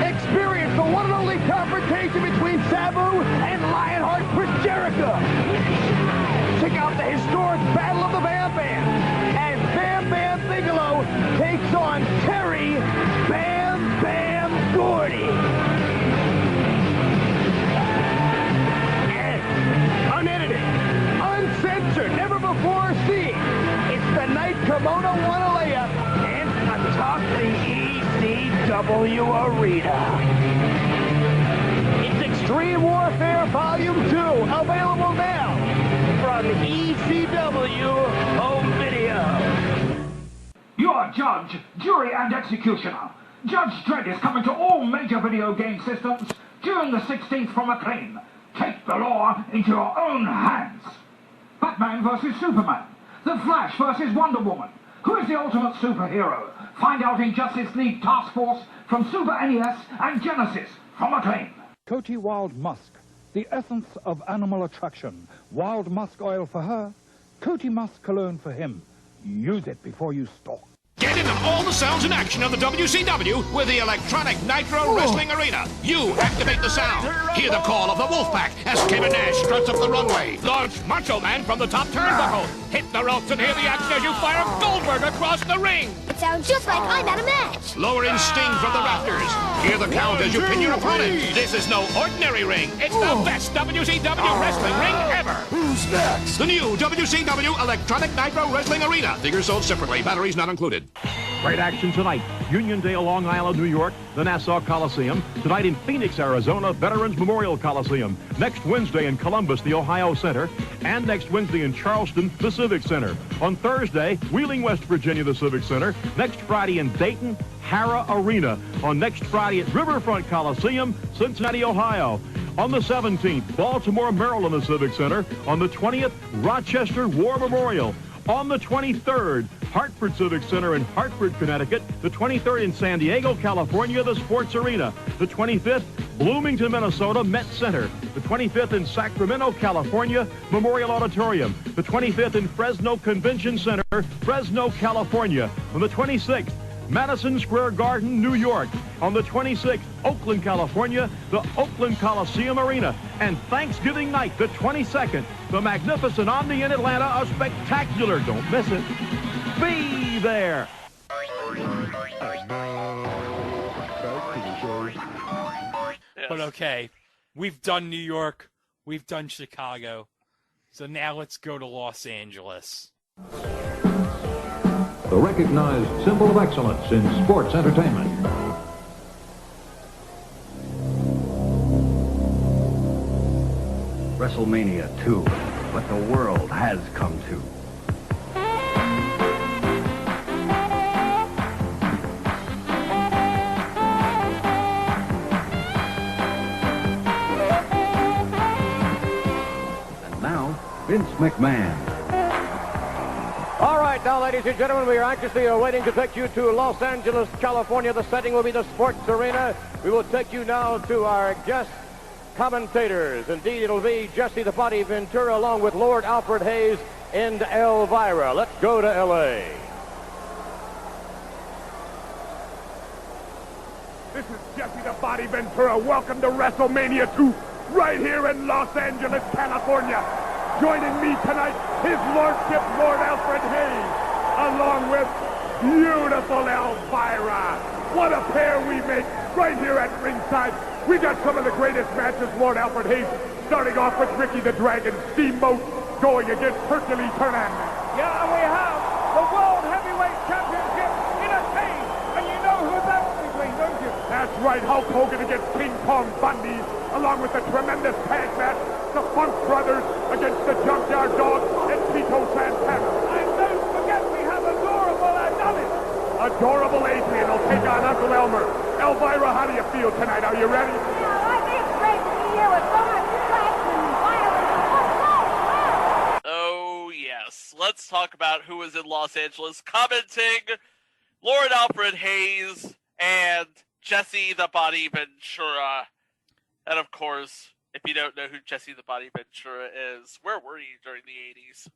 Experience the one and only confrontation between Sabu and Lionheart Chris Jericho. Check out the historic Battle of the Bam Bam as Bam Bam Bigelow takes on Terry Bam Bam Gordy. before seeing. It's the night Kimono won a layup and atop the ECW Arena. It's Extreme Warfare Volume 2, available now from ECW Home Video. Your judge, jury, and executioner. Judge Dredd is coming to all major video game systems June the 16th from Acclaim. Take the law into your own hands. Batman versus Superman. The Flash versus Wonder Woman. Who is the ultimate superhero? Find out in Justice League Task Force from Super NES and Genesis from Acclaim. Coty Wild Musk, the essence of animal attraction. Wild musk oil for her, Coty Musk cologne for him. Use it before you stalk. Get into all the sounds and action of the WCW with the Electronic Nitro Wrestling Arena. You activate the sound. Hear the call of the Wolfpack as Kevin Nash struts up the runway. Launch Macho Man from the top turnbuckle. Hit the ropes and hear the action as you fire Goldberg across the ring. It sounds just like I'm at a match. Lower in Sting from the rafters. Hear the count as you pin your opponent. This is no ordinary ring. It's the best WCW wrestling ring ever. Who's next? The new WCW Electronic Nitro Wrestling Arena. Figures sold separately. Batteries not included. Great action tonight. Uniondale, Long Island, New York, the Nassau Coliseum. Tonight in Phoenix, Arizona, Veterans Memorial Coliseum. Next Wednesday in Columbus, the Ohio Center. And next Wednesday in Charleston, the Civic Center. On Thursday, Wheeling, West Virginia, the Civic Center. Next Friday in Dayton, Hara Arena. On next Friday at Riverfront Coliseum, Cincinnati, Ohio. On the 17th, Baltimore, Maryland, the Civic Center. On the 20th, Rochester War Memorial. On the 23rd, Hartford Civic Center in Hartford, Connecticut. The 23rd in San Diego, California, the Sports Arena. The 25th, Bloomington, Minnesota, Met Center. The 25th in Sacramento, California, Memorial Auditorium. The 25th in Fresno Convention Center, Fresno, California. On the 26th, Madison Square Garden, New York. On the 26th, Oakland, California, the Oakland Coliseum Arena. And Thanksgiving night, the 22nd, the magnificent Omni in Atlanta, a spectacular, don't miss it. Be there. But okay, we've done New York, we've done Chicago, so now let's go to Los Angeles. The recognized symbol of excellence in sports entertainment. WrestleMania 2, what the world has come to. And now, Vince McMahon. All right, now, ladies and gentlemen, we are anxiously awaiting to take you to Los Angeles, California. The setting will be the Sports Arena. We will take you now to our guest commentators. Indeed, it'll be Jesse the Body Ventura along with Lord Alfred Hayes and Elvira. Let's go to L.A. This is Jesse the Body Ventura. Welcome to WrestleMania 2, right here in Los Angeles, California. Joining me tonight, His Lordship Lord Alfred Hayes, along with beautiful Elvira. What a pair we make right here at ringside. We got some of the greatest matches, Lord Alfred Hayes, starting off with Ricky the Dragon Steamboat going against Hercules Hernandez. Yeah, and we have the World Heavyweight Championship in a cage. And you know who that's between, don't you? That's right, Hulk Hogan against King Kong Bundy, along with the tremendous tag match, the Funk Brothers against the Junkyard Dog and Tito Santana. And don't forget we have adorable Adonis. Adorable Adrian will take on Uncle Elmer. Elvira, how do you feel tonight? Are you ready? Yeah, I think it's great to be here with so much sex and violence. Oh, yes. Let's talk about who was in Los Angeles commenting. Lord Alfred Hayes and Jesse the Body Ventura. And of course, if you don't know who Jesse the Body Ventura is, where were you during the 80s?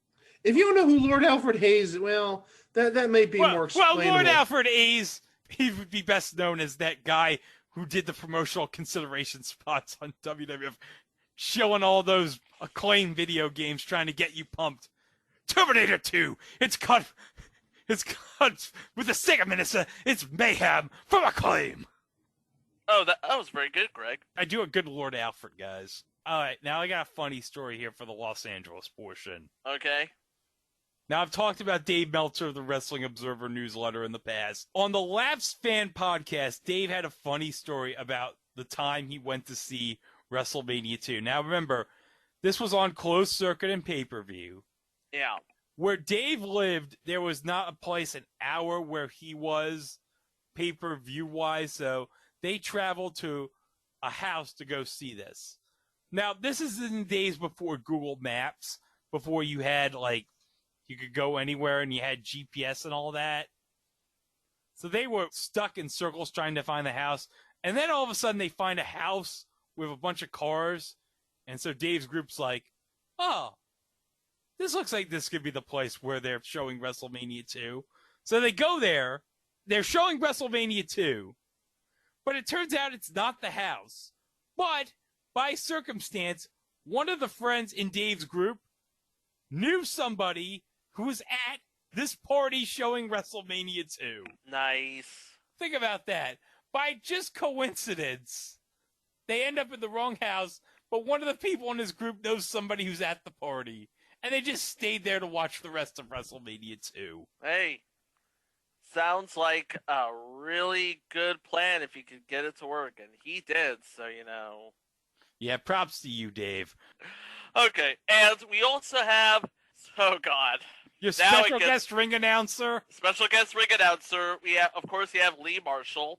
If you don't know who Lord Alfred Hayes, well, that may be more explainable. Well, Lord Alfred Hayes, he would be best known as that guy who did the promotional consideration spots on WWF, showing all those Acclaim video games trying to get you pumped. Terminator 2, it's cut with a Sega Minister, it's mayhem from Acclaim. Oh, that was very good, Greg. I do a good Lord Alfred, guys. All right, now I got a funny story here for the Los Angeles portion. Okay. Now, I've talked about Dave Meltzer of the Wrestling Observer newsletter in the past. On the Laughs Fan podcast, Dave had a funny story about the time he went to see WrestleMania 2. Now, remember, this was on closed circuit and pay-per-view. Yeah. Where Dave lived, there was not a place an hour where he was pay-per-view-wise, so they traveled to a house to go see this. Now, this is in the days before Google Maps, before you had, like, you could go anywhere and you had GPS and all that. So they were stuck in circles trying to find the house. And then all of a sudden they find a house with a bunch of cars. And so Dave's group's like, oh, this looks like this could be the place where they're showing WrestleMania 2. So they go there. They're showing WrestleMania 2. But it turns out it's not the house. But by circumstance, one of the friends in Dave's group knew somebody who was at this party showing WrestleMania 2. Nice. Think about that. By just coincidence, they end up in the wrong house, but one of the people in his group knows somebody who's at the party. And they just stayed there to watch the rest of WrestleMania 2. Hey, sounds like a really good plan if you could get it to work. And he did, so you know. Yeah, props to you, Dave. Okay, and we also have, oh God. Your special guest ring announcer? Special guest ring announcer. We have, of course, you have Lee Marshall.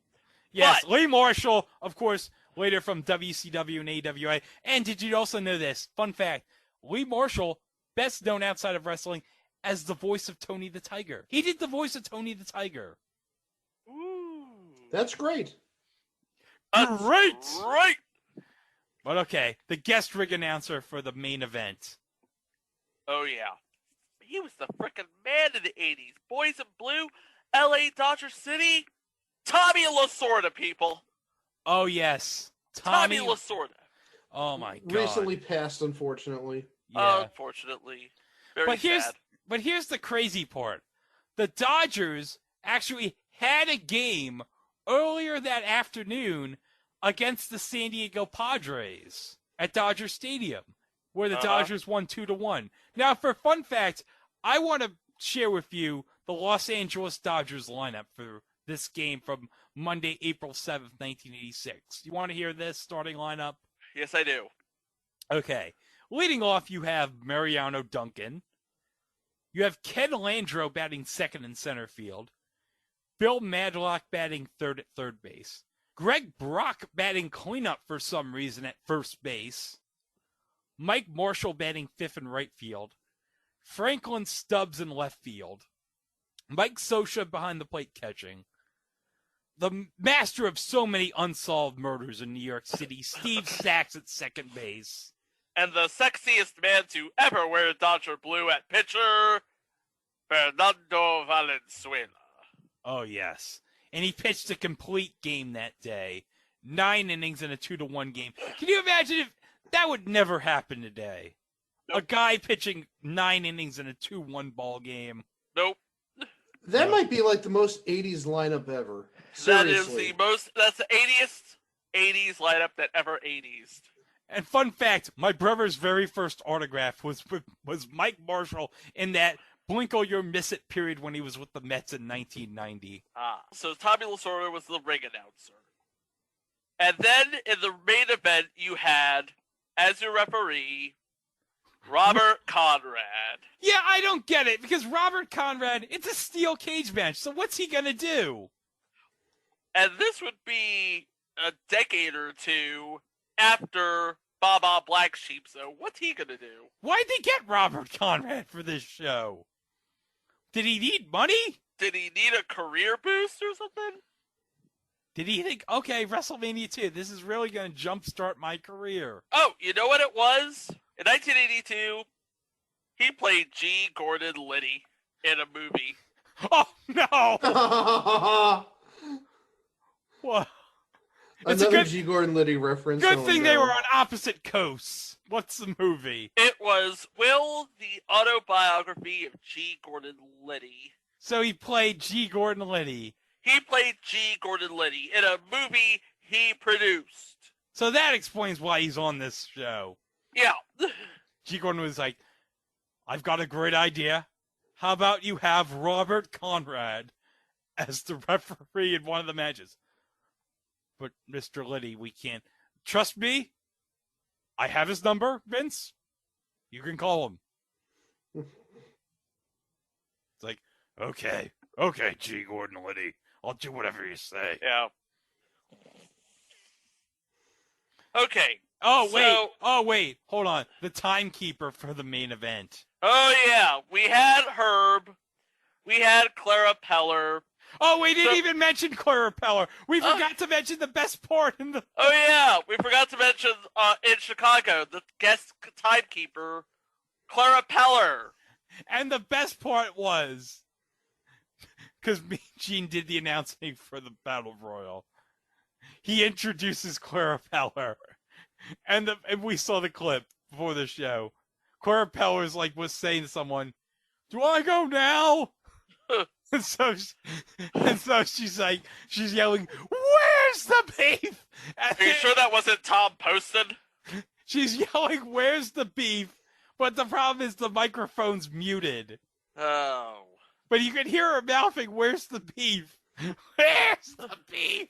Yes, Lee Marshall, of course, later from WCW and AWA. And did you also know this? Fun fact, Lee Marshall, best known outside of wrestling as the voice of Tony the Tiger. He did the voice of Tony the Tiger. Ooh. That's great. Great! Right! But okay, the guest ring announcer for the main event. Oh, yeah. He was the frickin' man in the 80s. Boys in Blue, LA Dodger City, Tommy Lasorda, people. Oh, yes. Tommy Lasorda. Oh, my God. Recently passed, unfortunately. Yeah. Unfortunately. Very sad. But here's the crazy part. The Dodgers actually had a game earlier that afternoon against the San Diego Padres at Dodger Stadium, where the Dodgers won 2-1. Now, for fun fact, I want to share with you the Los Angeles Dodgers lineup for this game from Monday, April 7th, 1986. You want to hear this starting lineup? Yes, I do. Okay. Leading off, you have Mariano Duncan. You have Ken Landreau batting second in center field. Bill Madlock batting third at third base. Greg Brock batting cleanup for some reason at first base. Mike Marshall batting fifth in right field. Franklin Stubbs in left field. Mike Scioscia behind the plate catching. The master of so many unsolved murders in New York City, Steve Sachs at second base. And the sexiest man to ever wear Dodger blue at pitcher, Fernando Valenzuela. Oh, yes. And he pitched a complete game that day. 9 innings in a 2-1 game. Can you imagine if that would never happen today? Nope. A guy pitching 9 innings in a 2-1 ball game. Nope. That might be like the most 80s lineup ever. Seriously. That's the 80s lineup that ever 80s. And fun fact, my brother's very first autograph was Mike Marshall in that Blink or You'll Miss It period when he was with the Mets in 1990. So Tommy Lasorda was the ring announcer. And then in the main event, you had, as your referee, Robert Conrad. Yeah, I don't get it, because Robert Conrad, it's a steel cage match, so what's he going to do? And this would be a decade or two after Baba Black Sheep, so what's he going to do? Why'd they get Robert Conrad for this show? Did he need money? Did he need a career boost or something? Did he think, okay, WrestleMania 2, this is really going to jumpstart my career? Oh, you know what it was? In 1982, he played G. Gordon Liddy in a movie. Oh, no! What? It's another G. Gordon Liddy reference. Good thing they were on opposite coasts. What's the movie? It was Will, the autobiography of G. Gordon Liddy. So he played G. Gordon Liddy. He played G. Gordon Liddy in a movie he produced. So that explains why he's on this show. Yeah. G. Gordon was like, I've got a great idea. How about you have Robert Conrad as the referee in one of the matches? But, Mr. Liddy, we can't. Trust me, I have his number, Vince. You can call him. It's like, okay, G. Gordon Liddy. I'll do whatever you say. Yeah. Okay. Oh, wait. Hold on. The timekeeper for the main event. Oh, yeah. We had Herb. We had Clara Peller. Oh, we didn't even mention Clara Peller. We forgot to mention the best part in the... Oh, yeah. We forgot to mention in Chicago, the guest timekeeper, Clara Peller. And the best part was... Because me and Gene did the announcing for the Battle Royal. He introduces Clara Peller. And we saw the clip before the show. Clara Peller's was saying to someone, "Do I go now?" and so she's yelling, "Where's the beef?" Are you sure that wasn't Tom Poston? She's yelling, "Where's the beef?" But the problem is the microphone's muted. Oh. But you can hear her mouthing, "Where's the beef? Where's the beef?"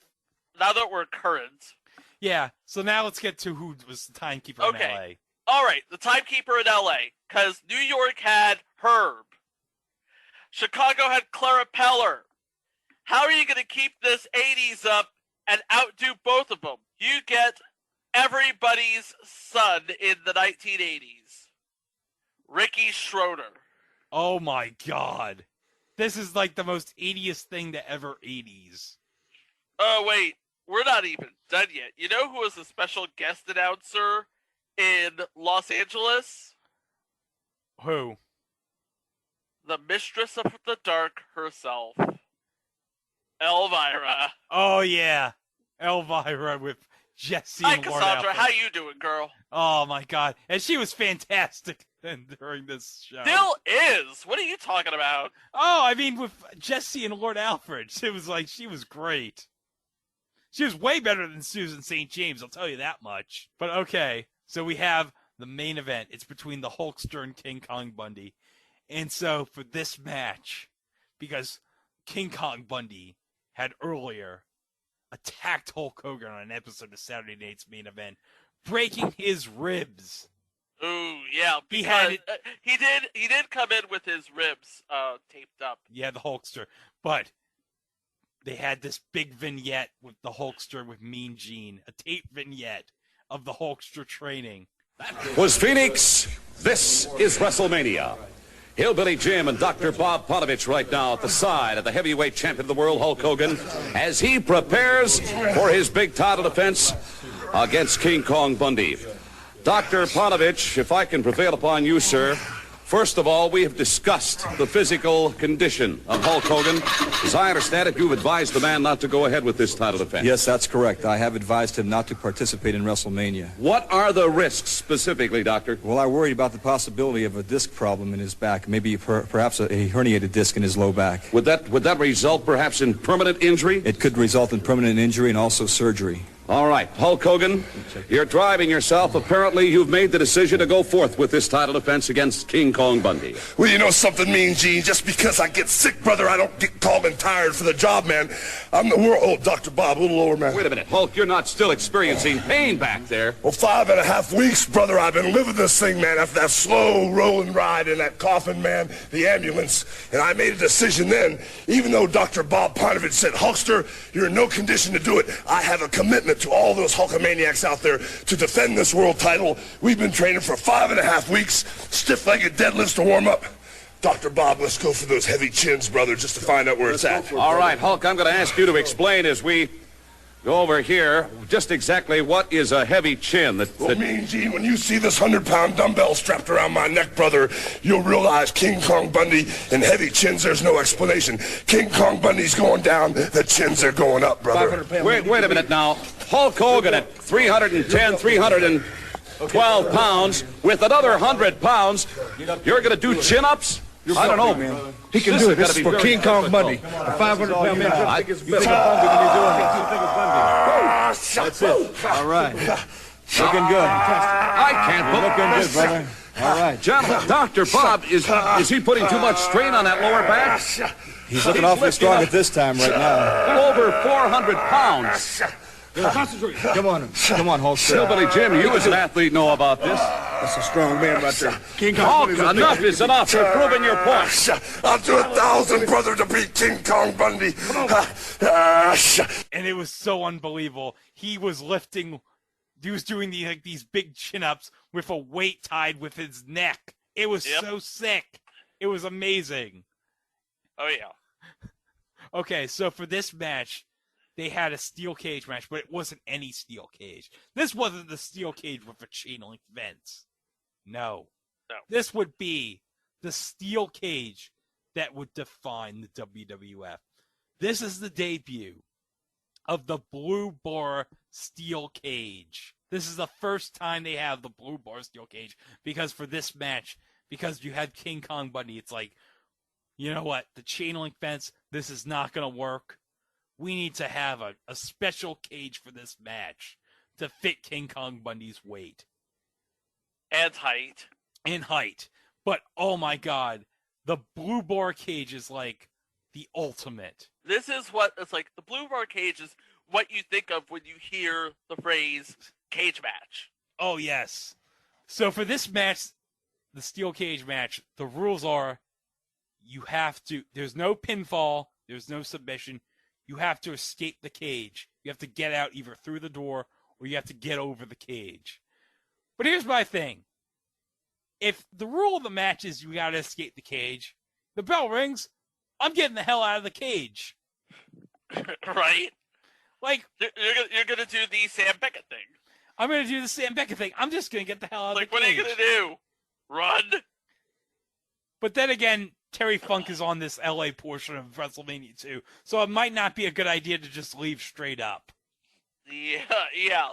Now that we're current. Yeah, so now let's get to who was the timekeeper in L.A. All right, the timekeeper in L.A., because New York had Herb. Chicago had Clara Peller. How are you going to keep this 80s up and outdo both of them? You get everybody's son in the 1980s. Ricky Schroeder. Oh my God. This is the most 80s thing to ever 80s. Oh, wait. We're not even done yet. You know who was a special guest announcer in Los Angeles? Who? The Mistress of the Dark herself. Elvira. Oh, yeah. Elvira with Jesse Hi, and Lord Cassandra. Alfred. How you doing, girl? Oh, my God. And she was fantastic during this show. Still is. What are you talking about? Oh, I mean, with Jesse and Lord Alfred. It was she was great. She was way better than Susan St. James, I'll tell you that much. But okay, so we have the main event. It's between the Hulkster and King Kong Bundy. And so for this match, because King Kong Bundy had earlier attacked Hulk Hogan on an episode of Saturday Night's Main Event, breaking his ribs. Ooh, yeah, because he did come in with his ribs taped up. Yeah, the Hulkster. But they had this big vignette with the Hulkster with Mean Gene, a tape vignette of the Hulkster training. Was Phoenix, this is WrestleMania. Hillbilly Jim and Dr. Bob Ponovich right now at the side of the heavyweight champion of the world, Hulk Hogan, as he prepares for his big title defense against King Kong Bundy. Dr. Ponovich, if I can prevail upon you, sir, first of all, we have discussed the physical condition of Hulk Hogan. As I understand it, you've advised the man not to go ahead with this title defense. Yes, that's correct. I have advised him not to participate in WrestleMania. What are the risks specifically, Doctor? Well, I worried about the possibility of a disc problem in his back, maybe perhaps a herniated disc in his low back. Would that result perhaps in permanent injury? It could result in permanent injury and also surgery. All right, Hulk Hogan, you're driving yourself. Apparently, you've made the decision to go forth with this title defense against King Kong Bundy. Well, you know something, Mean Gene? Just because I get sick, brother, I don't get called and tired for the job, man. I'm the world... Oh, Dr. Bob, a little lower, man. Wait a minute, Hulk, you're not still experiencing pain back there. Well, 5.5 weeks, brother, I've been living this thing, man, after that slow rolling ride in that coffin, man, the ambulance. And I made a decision then, even though Dr. Bob Ponovich said, Hulkster, you're in no condition to do it, I have a commitment to all those Hulkamaniacs out there to defend this world title. We've been training for 5.5 weeks, stiff-legged deadlifts to warm up. Dr. Bob, let's go for those heavy chins, brother, just to find out where it's at. All right, Hulk, I'm going to ask you to explain as we go over here just exactly what is a heavy chin. Well, Mean Gene, when you see this 100-pound dumbbell strapped around my neck, brother, you'll realize King Kong Bundy and heavy chins, there's no explanation. King Kong Bundy's going down, the chins are going up, brother. Wait a minute now. Hulk Hogan at 310, 312 pounds with another 100 pounds. You're going to do chin-ups? I don't know, man. He can do it. This is for King Kong Bundy. A 500-pound man. You think it's Bundy when you're doing this. You think it's Bundy. That's it. All right. Looking good. I can't believe Looking good, brother. All right. Gentlemen, Dr. Bob, is he putting too much strain on that lower back? He's looking awfully strong at this time right now. Over 400 pounds. Concentrate. Come on, Hulkster. Hillbilly Jim, you as an athlete know about this. That's a strong man right there. King Kong. Enough is enough. You're proving your point. I'll do 1,000, brother, to beat King Kong Bundy. And it was so unbelievable. He was lifting. He was doing these big chin-ups with a weight tied with his neck. It was so sick. It was amazing. Oh, yeah. Okay, so for this match, they had a steel cage match, but it wasn't any steel cage. This wasn't the steel cage with a chain link fence. No. This would be the steel cage that would define the WWF. This is the debut of the Blue Bar Steel Cage. This is the first time they have the Blue Bar Steel Cage, because for this match, because you had King Kong Bundy, it's like, you know what, the chain link fence, this is not going to work. We need to have a special cage for this match to fit King Kong Bundy's weight. And height. And height. But, oh my God, the Blue Bar Cage is like the ultimate. This is what it's like. The Blue Bar Cage is what you think of when you hear the phrase cage match. Oh, yes. So for this match, the steel cage match, the rules are you have to, there's no pinfall, there's no submission. You have to escape the cage. You have to get out either through the door or you have to get over the cage. But here's my thing. If the rule of the match is you got to escape the cage, the bell rings, I'm getting the hell out of the cage. Right? Like, you're going to do the Sam Beckett thing. I'm going to do the Sam Beckett thing. I'm just going to get the hell out of the cage. Like, what are you going to do? Run? But then again, Terry Funk is on this LA portion of WrestleMania 2, so it might not be a good idea to just leave straight up. Yeah.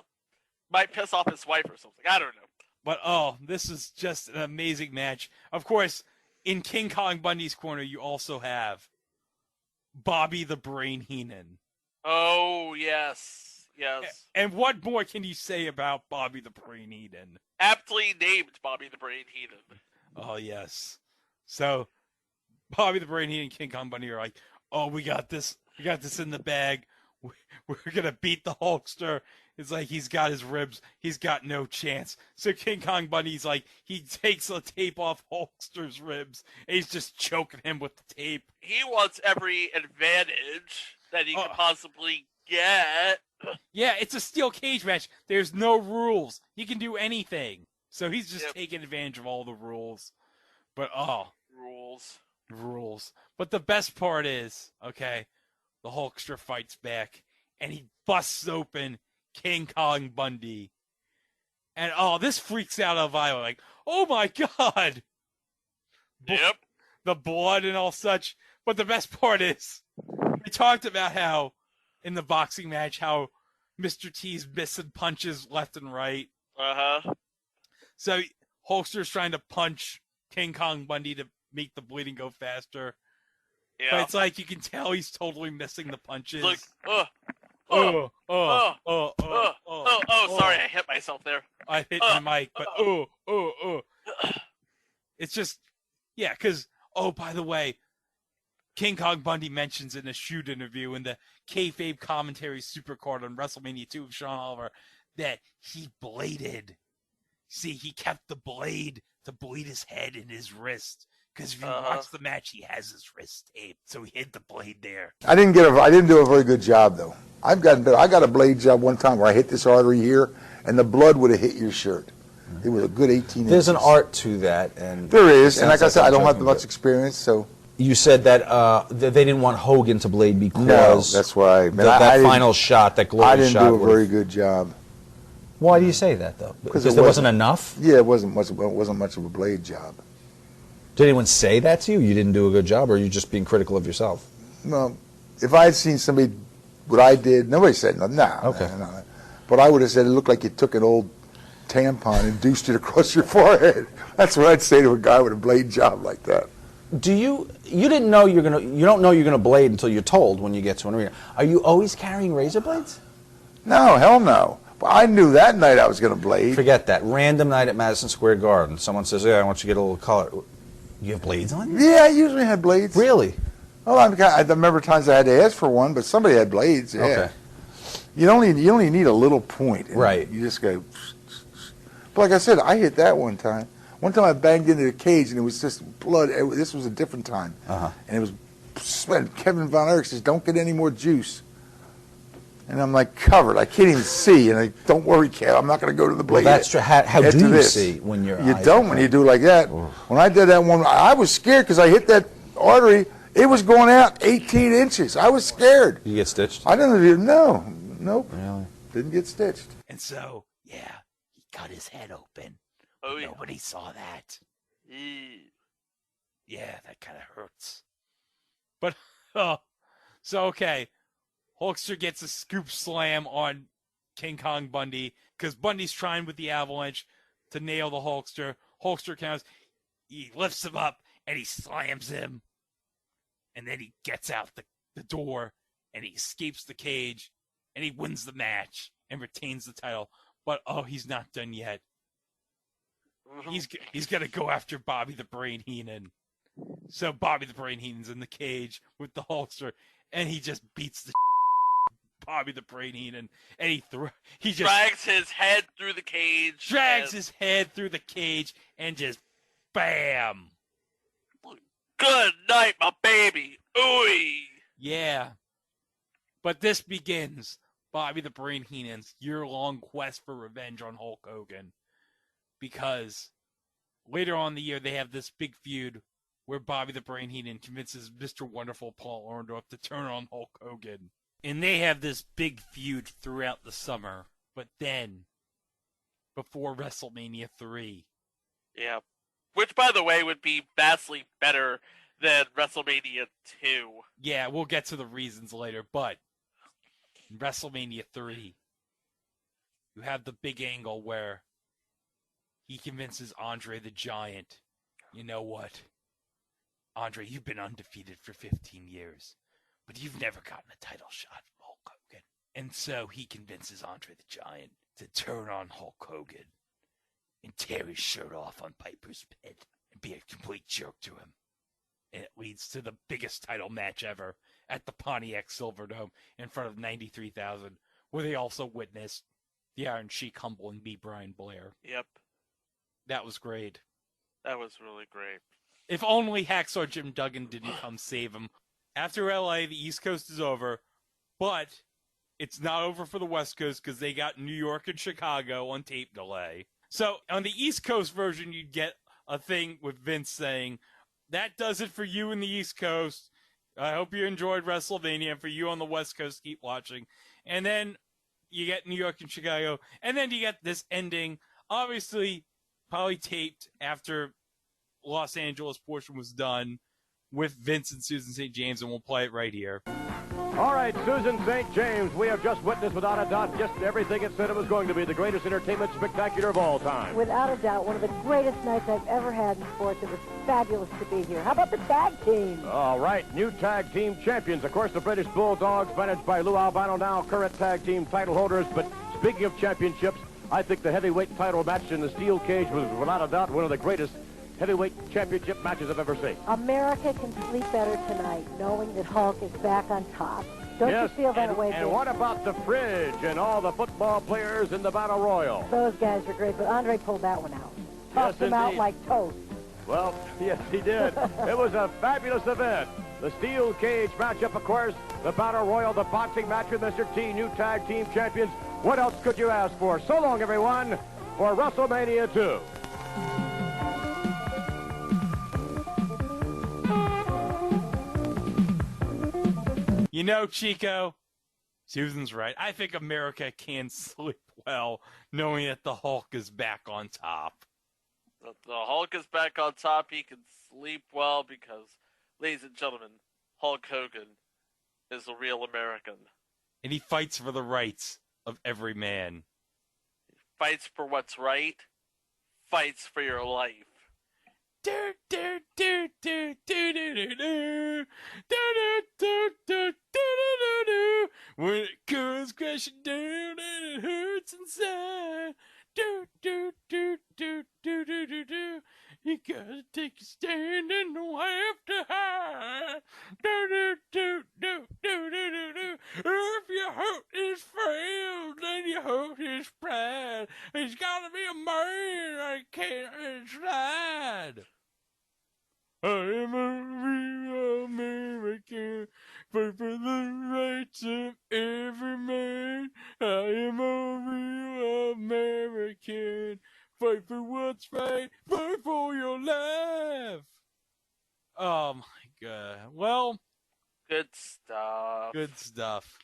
Might piss off his wife or something. I don't know. But, oh, this is just an amazing match. Of course, in King Kong Bundy's corner, you also have Bobby the Brain Heenan. Oh, yes. Yes. And what more can you say about Bobby the Brain Heenan? Aptly named Bobby the Brain Heenan. Oh, yes. So, Bobby the Brain Heenan and King Kong Bundy are like, oh, we got this in the bag. We're going to beat the Hulkster. It's like he's got his ribs. He's got no chance. So King Kong Bundy's like, he takes the tape off Hulkster's ribs, and he's just choking him with the tape. He wants every advantage that he could possibly get. Yeah, it's a steel cage match. There's no rules. He can do anything. So he's just taking advantage of all the rules. But, Rules. But the best part is, okay, the Hulkster fights back, and he busts open King Kong Bundy. And, this freaks out Elvira, like, oh my God! Yep. The blood and all such. But the best part is, we talked about how, in the boxing match, how Mr. T's missing punches left and right. Uh-huh. So, Hulkster's trying to punch King Kong Bundy to make the bleeding go faster. Yeah. But it's like you can tell he's totally missing the punches. Like, sorry, I hit myself there. I hit my mic, but It's just, yeah, because, by the way, King Kong Bundy mentions in a shoot interview in the kayfabe commentary supercard on WrestleMania 2 of Sean Oliver that he bladed. See, he kept the blade to bleed his head and his wrist. Because if you watch the match, he has his wrist taped, so he hid the blade there. I didn't do a very good job though. I got a blade job one time where I hit this artery here, and the blood would have hit your shirt. It was a good 18 inches. There's an art to that, and there is. And like I said, I don't have much experience, so. You said that they didn't want Hogan to blade because no, that's why. That final shot, that glorious shot. I didn't do a very good job. Why do you say that though? Because there wasn't enough. Yeah, it wasn't much of a blade job. Did anyone say that to you? You didn't do a good job, or are you just being critical of yourself? No. If I had seen somebody, what I did, nobody said no. Okay. No. But I would have said it looked like you took an old tampon and deuced it across your forehead. That's what I'd say to a guy with a blade job like that. You don't know you're gonna blade until you're told when you get to an arena. Are you always carrying razor blades? No, hell no. I knew that night I was going to blade. Forget that. Random night at Madison Square Garden. Someone says, "Yeah, I want you to get a little color." You have blades on you? Yeah, I usually had blades. Really? Well, I remember times I had to ask for one, but somebody had blades. Yeah. Okay. You only need a little point. Right. You just go. But like I said, I hit that one time. One time I banged into the cage and it was just blood. This was a different time. And it was sweat. Kevin Von Erich says, "Don't get any more juice." And I'm like covered. I can't even see. And I don't worry, Kev. I'm not going to go to the blade. Well, that's true. How do you see when you're? You don't when you do like that. When I did that one, I was scared because I hit that artery. It was going out 18 inches. I was scared. You get stitched? I didn't even know. Nope. Really? Didn't get stitched. And so, yeah, he cut his head open. Oh, yeah. Nobody saw that. Ew. Yeah, that kind of hurts. But, so, okay. Hulkster gets a scoop slam on King Kong Bundy because Bundy's trying with the avalanche to nail the Hulkster. Hulkster counts. He lifts him up and he slams him. And then he gets out the door and he escapes the cage and he wins the match and retains the title. But, he's not done yet. He's going to go after Bobby the Brain Heenan. So Bobby the Brain Heenan's in the cage with the Hulkster and he just beats the Bobby the Brain Heenan, and he just drags his head through the cage. His head through the cage, and just bam. Good night, my baby. Ooey. Yeah. But this begins Bobby the Brain Heenan's year-long quest for revenge on Hulk Hogan, because later on in the year they have this big feud where Bobby the Brain Heenan convinces Mr. Wonderful Paul Orndorff to turn on Hulk Hogan. And they have this big feud throughout the summer. But then, before WrestleMania 3. Yeah. Which, by the way, would be vastly better than WrestleMania 2. Yeah, we'll get to the reasons later. But, in WrestleMania 3, you have the big angle where he convinces Andre the Giant, you know what? Andre, you've been undefeated for 15 years. But you've never gotten a title shot from Hulk Hogan. And so he convinces Andre the Giant to turn on Hulk Hogan and tear his shirt off on Piper's Pit and be a complete jerk to him. And it leads to the biggest title match ever at the Pontiac Silverdome in front of 93,000, where they also witnessed the Iron Sheik humble and beat Brian Blair. Yep. That was great. That was really great. If only Hacksaw Jim Duggan didn't come save him. After LA, the East Coast is over, but it's not over for the West Coast because they got New York and Chicago on tape delay. So on the East Coast version, you'd get a thing with Vince saying, "That does it for you in the East Coast. I hope you enjoyed WrestleMania. For you on the West Coast, keep watching." And then you get New York and Chicago, and then you get this ending, obviously probably taped after Los Angeles portion was done, with Vince and Susan St. James, and we'll play it right here. All right, Susan St. James, we have just witnessed, without a doubt, just everything it said it was going to be, the greatest entertainment spectacular of all time. Without a doubt, one of the greatest nights I've ever had in sports. It was fabulous to be here. How about the tag team? All right, new tag team champions. Of course, the British Bulldogs, managed by Lou Albano, now current tag team title holders. But speaking of championships, I think the heavyweight title match in the steel cage was, without a doubt, one of the greatest heavyweight championship matches I've ever seen. America can sleep better tonight, knowing that Hulk is back on top. Don't you feel that way, And what about the Fridge and all the football players in the Battle Royal? Those guys are great, but Andre pulled that one out. Tossed them out like toast. Well, yes, he did. It was a fabulous event. The steel cage matchup, of course, the Battle Royal, the boxing match with Mr. T, new tag team champions. What else could you ask for? So long, everyone, for WrestleMania 2. You know, Chico, Susan's right. I think America can sleep well knowing that the Hulk is back on top. The Hulk is back on top. He can sleep well because, ladies and gentlemen, Hulk Hogan is a real American. And he fights for the rights of every man. He fights for what's right, fights for your life. Do do do do do do do do do do do do do do. When it comes crashing down and it hurts inside. Oh my god. Well, Good stuff. good stuff.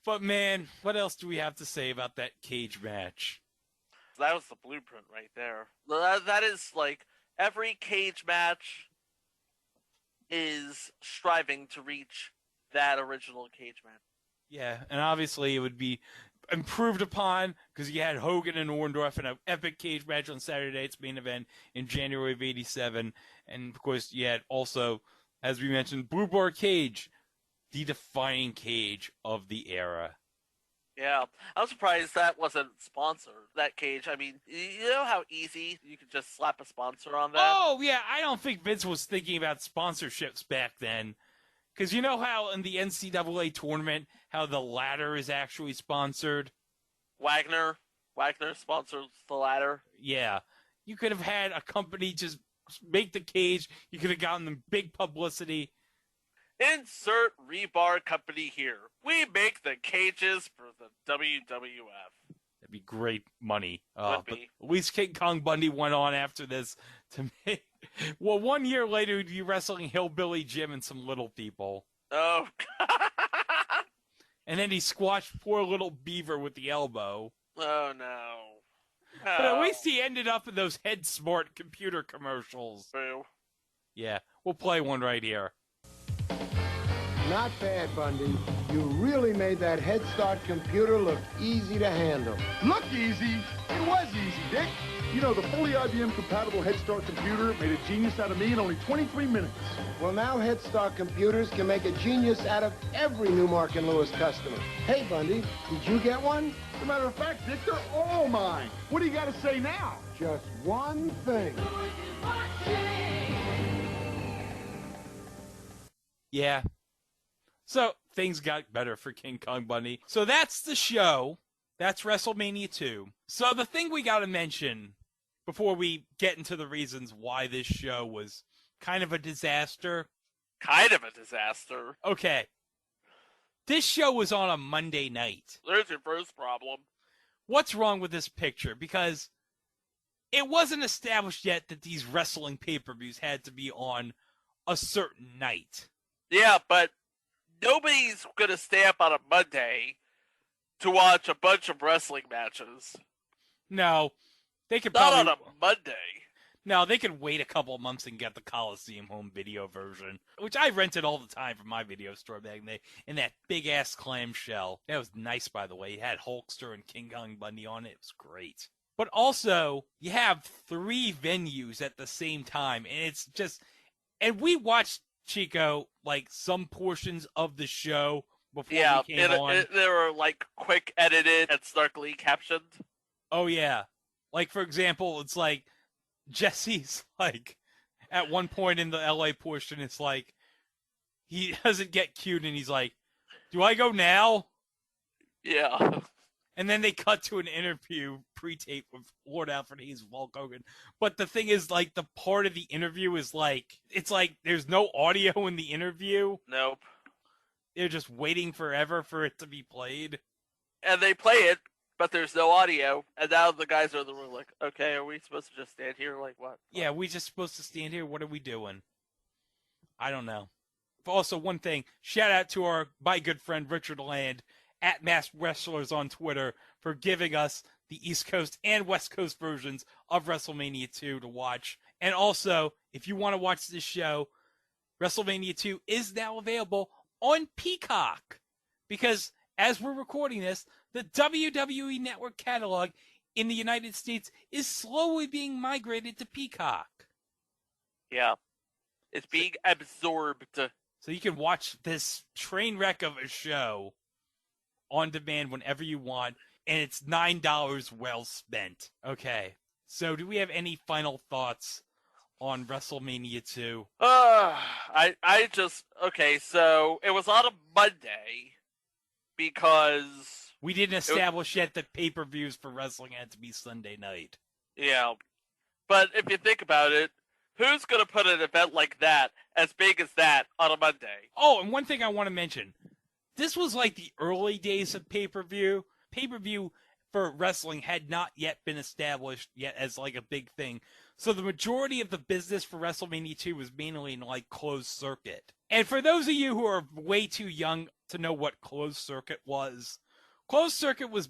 But man, what else do we have to say about that cage match? That was the blueprint right there. That is like every cage match is striving to reach that original cage match. Yeah, and obviously it would be improved upon because you had Hogan and Orndorff in an epic cage match on Saturday night's main event in January of '87, and of course you had also, as we mentioned, Blue Bar Cage, the defining cage of the era. Yeah, I'm surprised that wasn't sponsored, that cage. I mean, you know how easy you could just slap a sponsor on that? Oh, yeah, I don't think Vince was thinking about sponsorships back then. Because you know how in the NCAA tournament, how the ladder is actually sponsored? Wagner sponsors the ladder. Yeah. You could have had a company just make the cage. You could have gotten them big publicity. Insert rebar company here. We make the cages for the WWF. That'd be great money. Would But be. at least King Kong Bundy went on after this to make. Well, 1 year later, he'd be wrestling Hillbilly Jim and some little people. Oh, And then he squashed poor little Beaver with the elbow. oh no. But at least he ended up in those Head Smart computer commercials. Boo. Yeah, we'll play one right here. Not bad, Bundy. You really made that Head Start computer look easy to handle. Look easy. It was easy, Dick. You know, the fully IBM-compatible Head Start computer made a genius out of me in only 23 minutes. Well, now Head Start computers can make a genius out of every Newmark and Lewis customer. Hey, Bundy, did you get one? As a matter of fact, Dick, they're all mine. What do you got to say now? Just one thing. Yeah. So, things got better for King Kong Bundy. So that's the show. That's WrestleMania 2. So the thing we got to mention before we get into the reasons why this show was kind of a disaster. Kind of a disaster. Okay. This show was on a Monday night. There's your first problem. What's wrong with this picture? Because it wasn't established yet that these wrestling pay-per-views had to be on a certain night. Yeah, but nobody's going to stay up on a Monday to watch a bunch of wrestling matches. No, they could Not probably... on a Monday. No, they could wait a couple of months and get the Coliseum home video version, which I rented all the time from my video store back in that big-ass clamshell. That was nice, by the way. It had Hulkster and King Kong Bundy on it. It was great. But also, you have 3 venues at the same time, and it's just... And we watched, Chico, like, some portions of the show before we came on. They were, like, quick edited and snarkily captioned. Oh, yeah. Like, for example, it's like... Jesse's like, at one point in the LA portion, it's like, he doesn't get cued and he's like, do I go now? Yeah. And then they cut to an interview pre-tape with Lord Alfred Hayes and Hulk Hogan. But the thing is, like, the part of the interview is like, it's like there's no audio in the interview. Nope. They're just waiting forever for it to be played. And they play it, but there's no audio, and now the guys are in the room like, okay, are we supposed to just stand here? Like, what? Yeah, we just supposed to stand here? What are we doing? I don't know. Also, one thing, shout out to my good friend Richard Land, at Masked Wrestlers on Twitter, for giving us the East Coast and West Coast versions of WrestleMania 2 to watch. And also, if you want to watch this show, WrestleMania 2 is now available on Peacock. Because, as we're recording this, the WWE Network catalog in the United States is slowly being migrated to Peacock. Yeah. It's being absorbed. So you can watch this train wreck of a show on demand whenever you want, and it's $9 well spent. Okay, so do we have any final thoughts on WrestleMania 2? Okay, so it was on a Monday because... We didn't establish yet that pay-per-views for wrestling had to be Sunday night. Yeah. But if you think about it, who's going to put an event like that, as big as that, on a Monday? Oh, and one thing I want to mention. This was like the early days of pay-per-view. Pay-per-view for wrestling had not yet been established yet as like a big thing. So the majority of the business for WrestleMania 2 was mainly in like closed circuit. And for those of you who are way too young to know what closed circuit was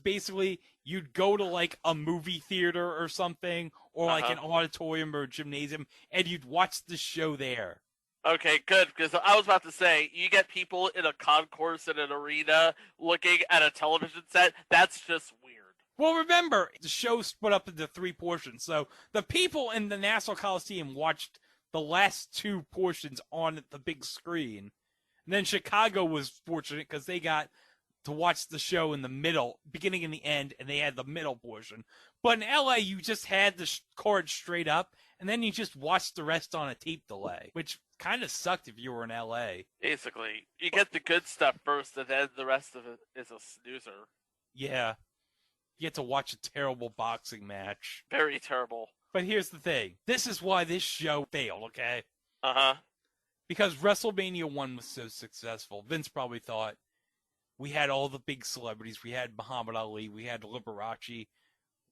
basically you'd go to like a movie theater or something, or like an auditorium or a gymnasium, and you'd watch the show there. Okay, good, because I was about to say, you get people in a concourse in an arena looking at a television set, that's just weird. Well, remember, the show split up into 3 portions, so the people in the Nassau Coliseum watched the last 2 portions on the big screen. And then Chicago was fortunate because they got to watch the show in the middle, beginning and the end, and they had the middle portion. But in LA, you just had the card straight up, and then you just watched the rest on a tape delay, which kind of sucked if you were in LA. Basically, you get the good stuff first, and then the rest of it is a snoozer. Yeah. You get to watch a terrible boxing match. Very terrible. But here's the thing. This is why this show failed, okay? Uh-huh. Because WrestleMania 1 was so successful. Vince probably thought, we had all the big celebrities. We had Muhammad Ali. We had Liberace.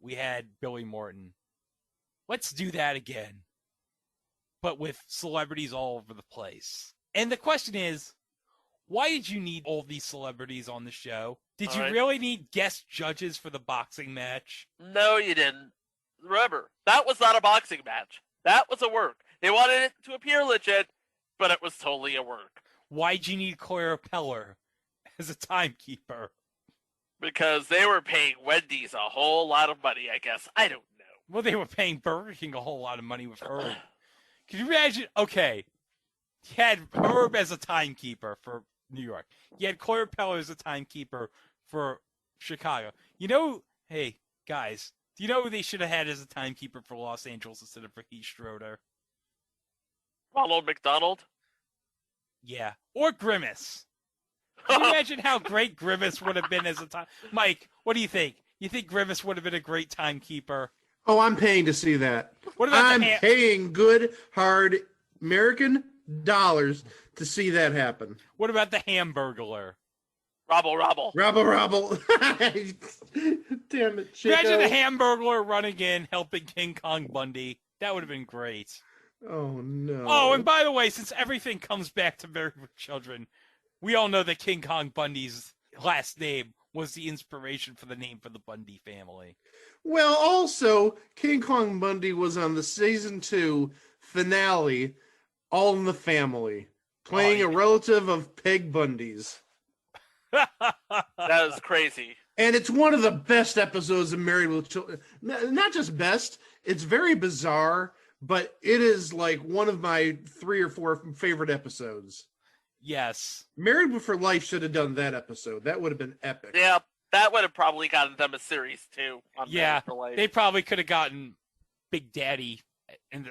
We had Billy Morton. Let's do that again. But with celebrities all over the place. And the question is, why did you need all these celebrities on the show? Did you really need guest judges for the boxing match? No, you didn't. Remember, that was not a boxing match. That was a work. They wanted it to appear legit, but it was totally a work. Why'd you need Clara Peller as a timekeeper? Because they were paying Wendy's a whole lot of money, I guess. I don't know. Well, they were paying Burger King a whole lot of money with Herb. Can you imagine? Okay, you had Herb as a timekeeper for New York. You had Clara Peller as a timekeeper for Chicago. You know, hey, guys, do you know who they should have had as a timekeeper for Los Angeles instead of for Heath Schroeder? Ronald McDonald? Yeah. Or Grimace. Can you imagine how great Grimace would have been as a time? Mike, what do you think? You think Grimace would have been a great timekeeper? Oh, I'm paying to see that. What about I'm paying good, hard American dollars to see that happen. What about the Hamburglar? Robble. Damn it, Chico. Imagine the Hamburglar running in, helping King Kong Bundy. That would have been great. Oh, no. Oh, and by the way, since everything comes back to Married with Children, we all know that King Kong Bundy's last name was the inspiration for the name for the Bundy family. Well, also, King Kong Bundy was on the season 2 finale, All in the Family, playing a relative of Peg Bundy's. That is crazy. And it's one of the best episodes of Married with Children. Not just best, it's very bizarre, but it is like one of my 3 or 4 favorite episodes. Yes. Married for Life should have done that episode. That would have been epic. Yeah, that would have probably gotten them a series too. Yeah, they probably could have gotten Big Daddy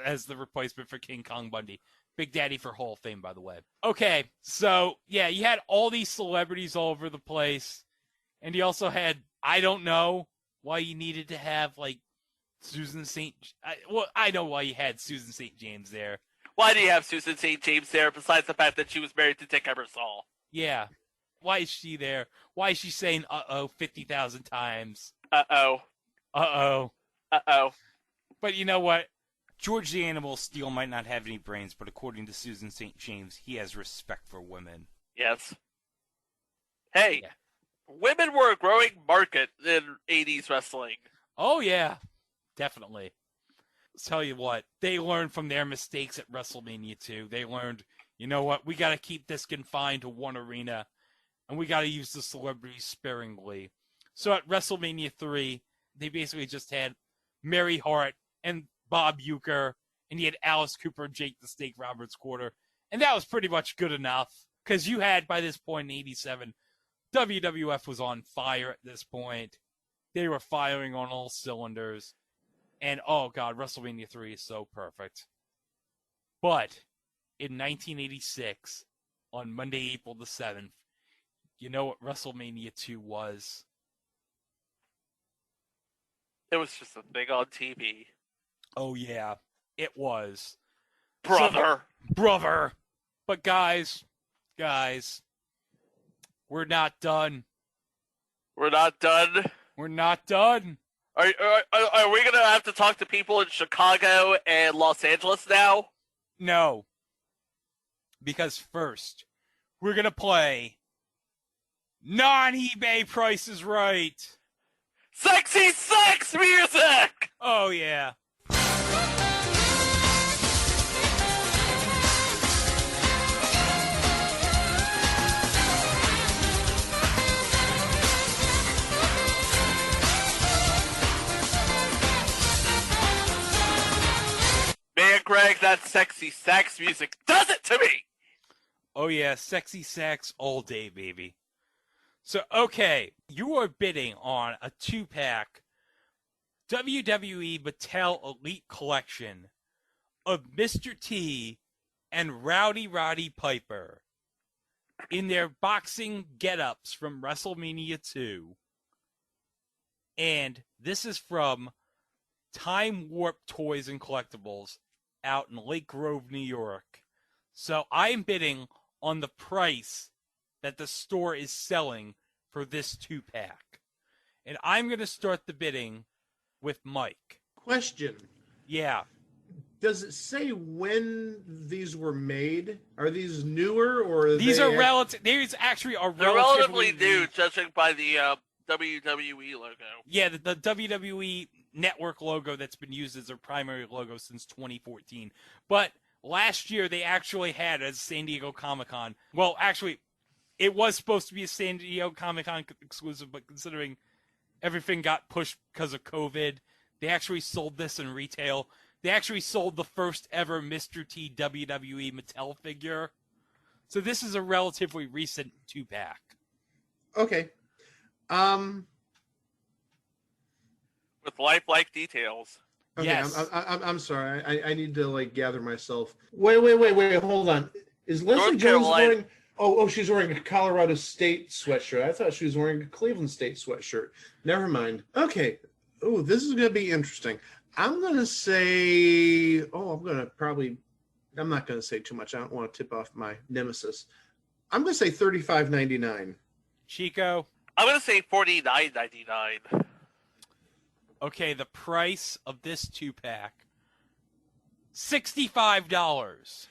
as the replacement for King Kong Bundy. Big Daddy for Hall of Fame, by the way. Okay, so, yeah, you had all these celebrities all over the place, and you also had, I don't know why you needed to have, like, Susan St. Well, I know why you had Susan St. James there. Why do you have Susan St. James there, besides the fact that she was married to Dick Ebersol? Yeah. Why is she there? Why is she saying uh-oh 50,000 times? Uh-oh. Uh-oh. Uh-oh. But you know what? George the Animal Steele might not have any brains, but according to Susan St. James, he has respect for women. Yes. Hey, women were a growing market in 80s wrestling. Oh, yeah. Definitely. I'll tell you what, they learned from their mistakes at WrestleMania 2. They learned, you know what, we got to keep this confined to one arena, and we got to use the celebrities sparingly. So at WrestleMania 3, they basically just had Mary Hart and Bob Uecker, and you had Alice Cooper and Jake the Snake Roberts Quarter, and that was pretty much good enough, because you had, by this point in 87, WWF was on fire at this point. They were firing on all cylinders. And, oh, God, WrestleMania 3 is so perfect. But in 1986, on Monday, April the 7th, you know what WrestleMania 2 was? It was just a thing on TV. Oh, yeah, it was. Brother. Brother. But, guys, we're not done. We're not done? We're not done. Are we going to have to talk to people in Chicago and Los Angeles now? No. Because first, we're going to play non-eBay Price is Right. Sexy sex music! Oh, yeah. Man, Greg, that sexy sex music does it to me! Oh, yeah. Sexy sex all day, baby. So, okay. You are bidding on a 2-pack WWE Mattel Elite Collection of Mr. T and Rowdy Roddy Piper in their boxing get-ups from WrestleMania 2. And this is from Time Warp Toys and Collectibles out in Lake Grove, New York. So I'm bidding on the price that the store is selling for this 2-pack. And I'm going to start the bidding with Mike. Question. Yeah. Does it say when these were made? Are these newer or These are relative? These actually are relatively new, judging by the WWE logo. Yeah, the WWE Network logo that's been used as their primary logo since 2014. But last year they actually had as San Diego Comic-Con. Well, actually, it was supposed to be a San Diego Comic-Con exclusive, but considering everything got pushed because of COVID, they actually sold this in retail. They actually sold the first ever Mr. T WWE Mattel figure. So this is a relatively recent 2-pack. Okay. With lifelike details. Okay, yes. I'm sorry. I need to like gather myself. Wait. Hold on. Is Leslie North Jones Carolina. wearing? Oh, she's wearing a Colorado State sweatshirt. I thought she was wearing a Cleveland State sweatshirt. Never mind. Okay. Oh, this is gonna be interesting. I'm gonna say. I'm not gonna say too much. I don't want to tip off my nemesis. I'm gonna say $35.99. Chico. I'm gonna say $49.99. Okay, the price of this 2-pack, $65.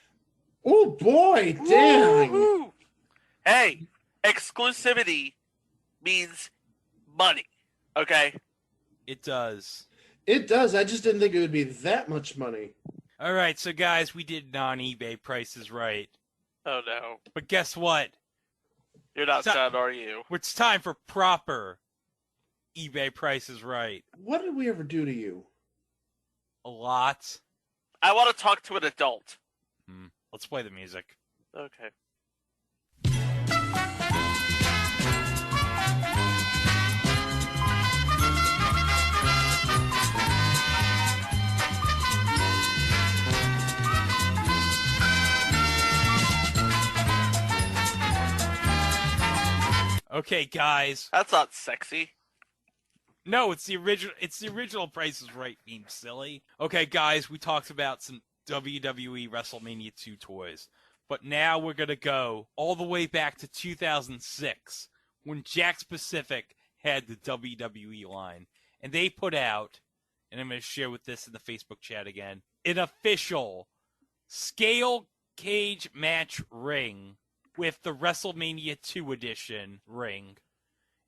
Oh boy, dang! Woo-hoo. Hey, exclusivity means money. Okay. It does. It does. I just didn't think it would be that much money. All right, so guys, we did non-eBay prices right. Oh no. But guess what? You're not done, are you? It's time for proper eBay prices right. What did we ever do to you? A lot. I want to talk to an adult. Let's play the music. Okay. Okay, guys. That's not sexy. No, it's the original. It's the original Price is Right theme, silly. Okay, guys, we talked about some WWE WrestleMania 2 toys, but now we're gonna go all the way back to 2006 when Jakks Pacific had the WWE line, and they put out, and I'm gonna share with this in the Facebook chat again, an official scale cage match ring with the WrestleMania 2 edition ring,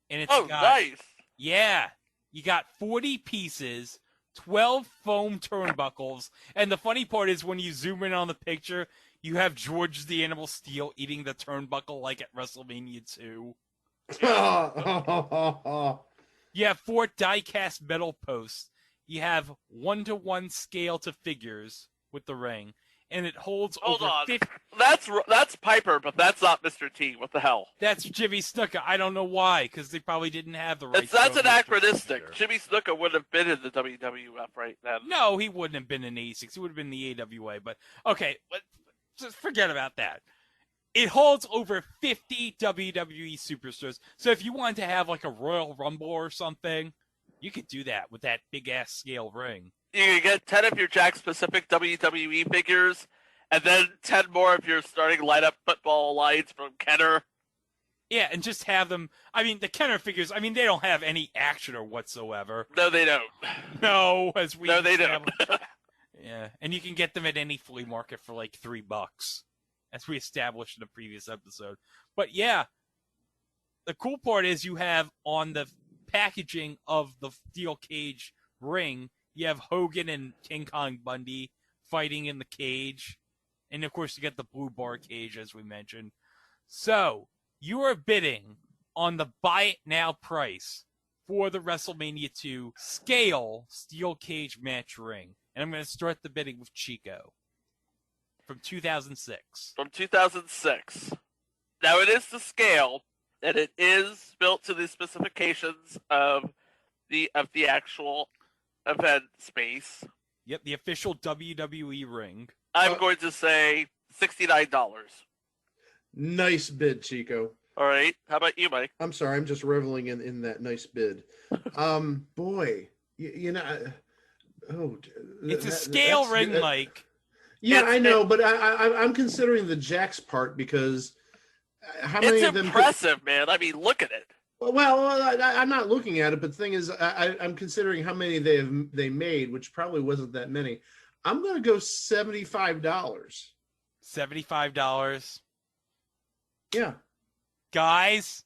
and it's nice. Yeah. You got 40 pieces, 12 foam turnbuckles, and the funny part is when you zoom in on the picture, you have George the Animal Steel eating the turnbuckle like at WrestleMania 2. You have 4 die-cast metal posts. You have 1-to-1 scale to figures with the ring, and it holds Hold over on. 50... That's Piper, but that's not Mr. T. What the hell? That's Jimmy Snuka. I don't know why, because they probably didn't have the rights. That's to an anachronistic. Jimmy Snuka wouldn't have been in the WWF right then. No, he wouldn't have been in 86. He would have been in the AWA. But, okay, just forget about that. It holds over 50 WWE superstars. So if you wanted to have like a Royal Rumble or something, you could do that with that big-ass scale ring. You can get 10 of your Jakks Pacific WWE figures, and then 10 more of your starting lineup football lines from Kenner. Yeah, and just have them. I mean, the Kenner figures. I mean, they don't have any action or whatsoever. No, they don't. No, as we. No, they don't. Yeah, and you can get them at any flea market for like $3, as we established in a previous episode. But yeah, the cool part is you have on the packaging of the steel cage ring, you have Hogan and King Kong Bundy fighting in the cage, and of course you get the blue bar cage as we mentioned. So you are bidding on the buy it now price for the WrestleMania 2 scale steel cage match ring. And I'm going to start the bidding with Chico from 2006. From 2006. Now, it is to scale, and it is built to the specifications of the actual event space. Yep, the official WWE ring. I'm going to say $69. Nice bid, Chico. All right. How about you, Mike? I'm sorry. I'm just reveling in that nice bid. Boy, you know... It's a scale ring, Mike. Yeah, I know, but I'm considering the Jax part because how many it's of them? Impressive, man. I mean, look at it. Well, I'm not looking at it, but the thing is, I'm considering how many they made, which probably wasn't that many. I'm going to go $75. $75. Yeah, guys.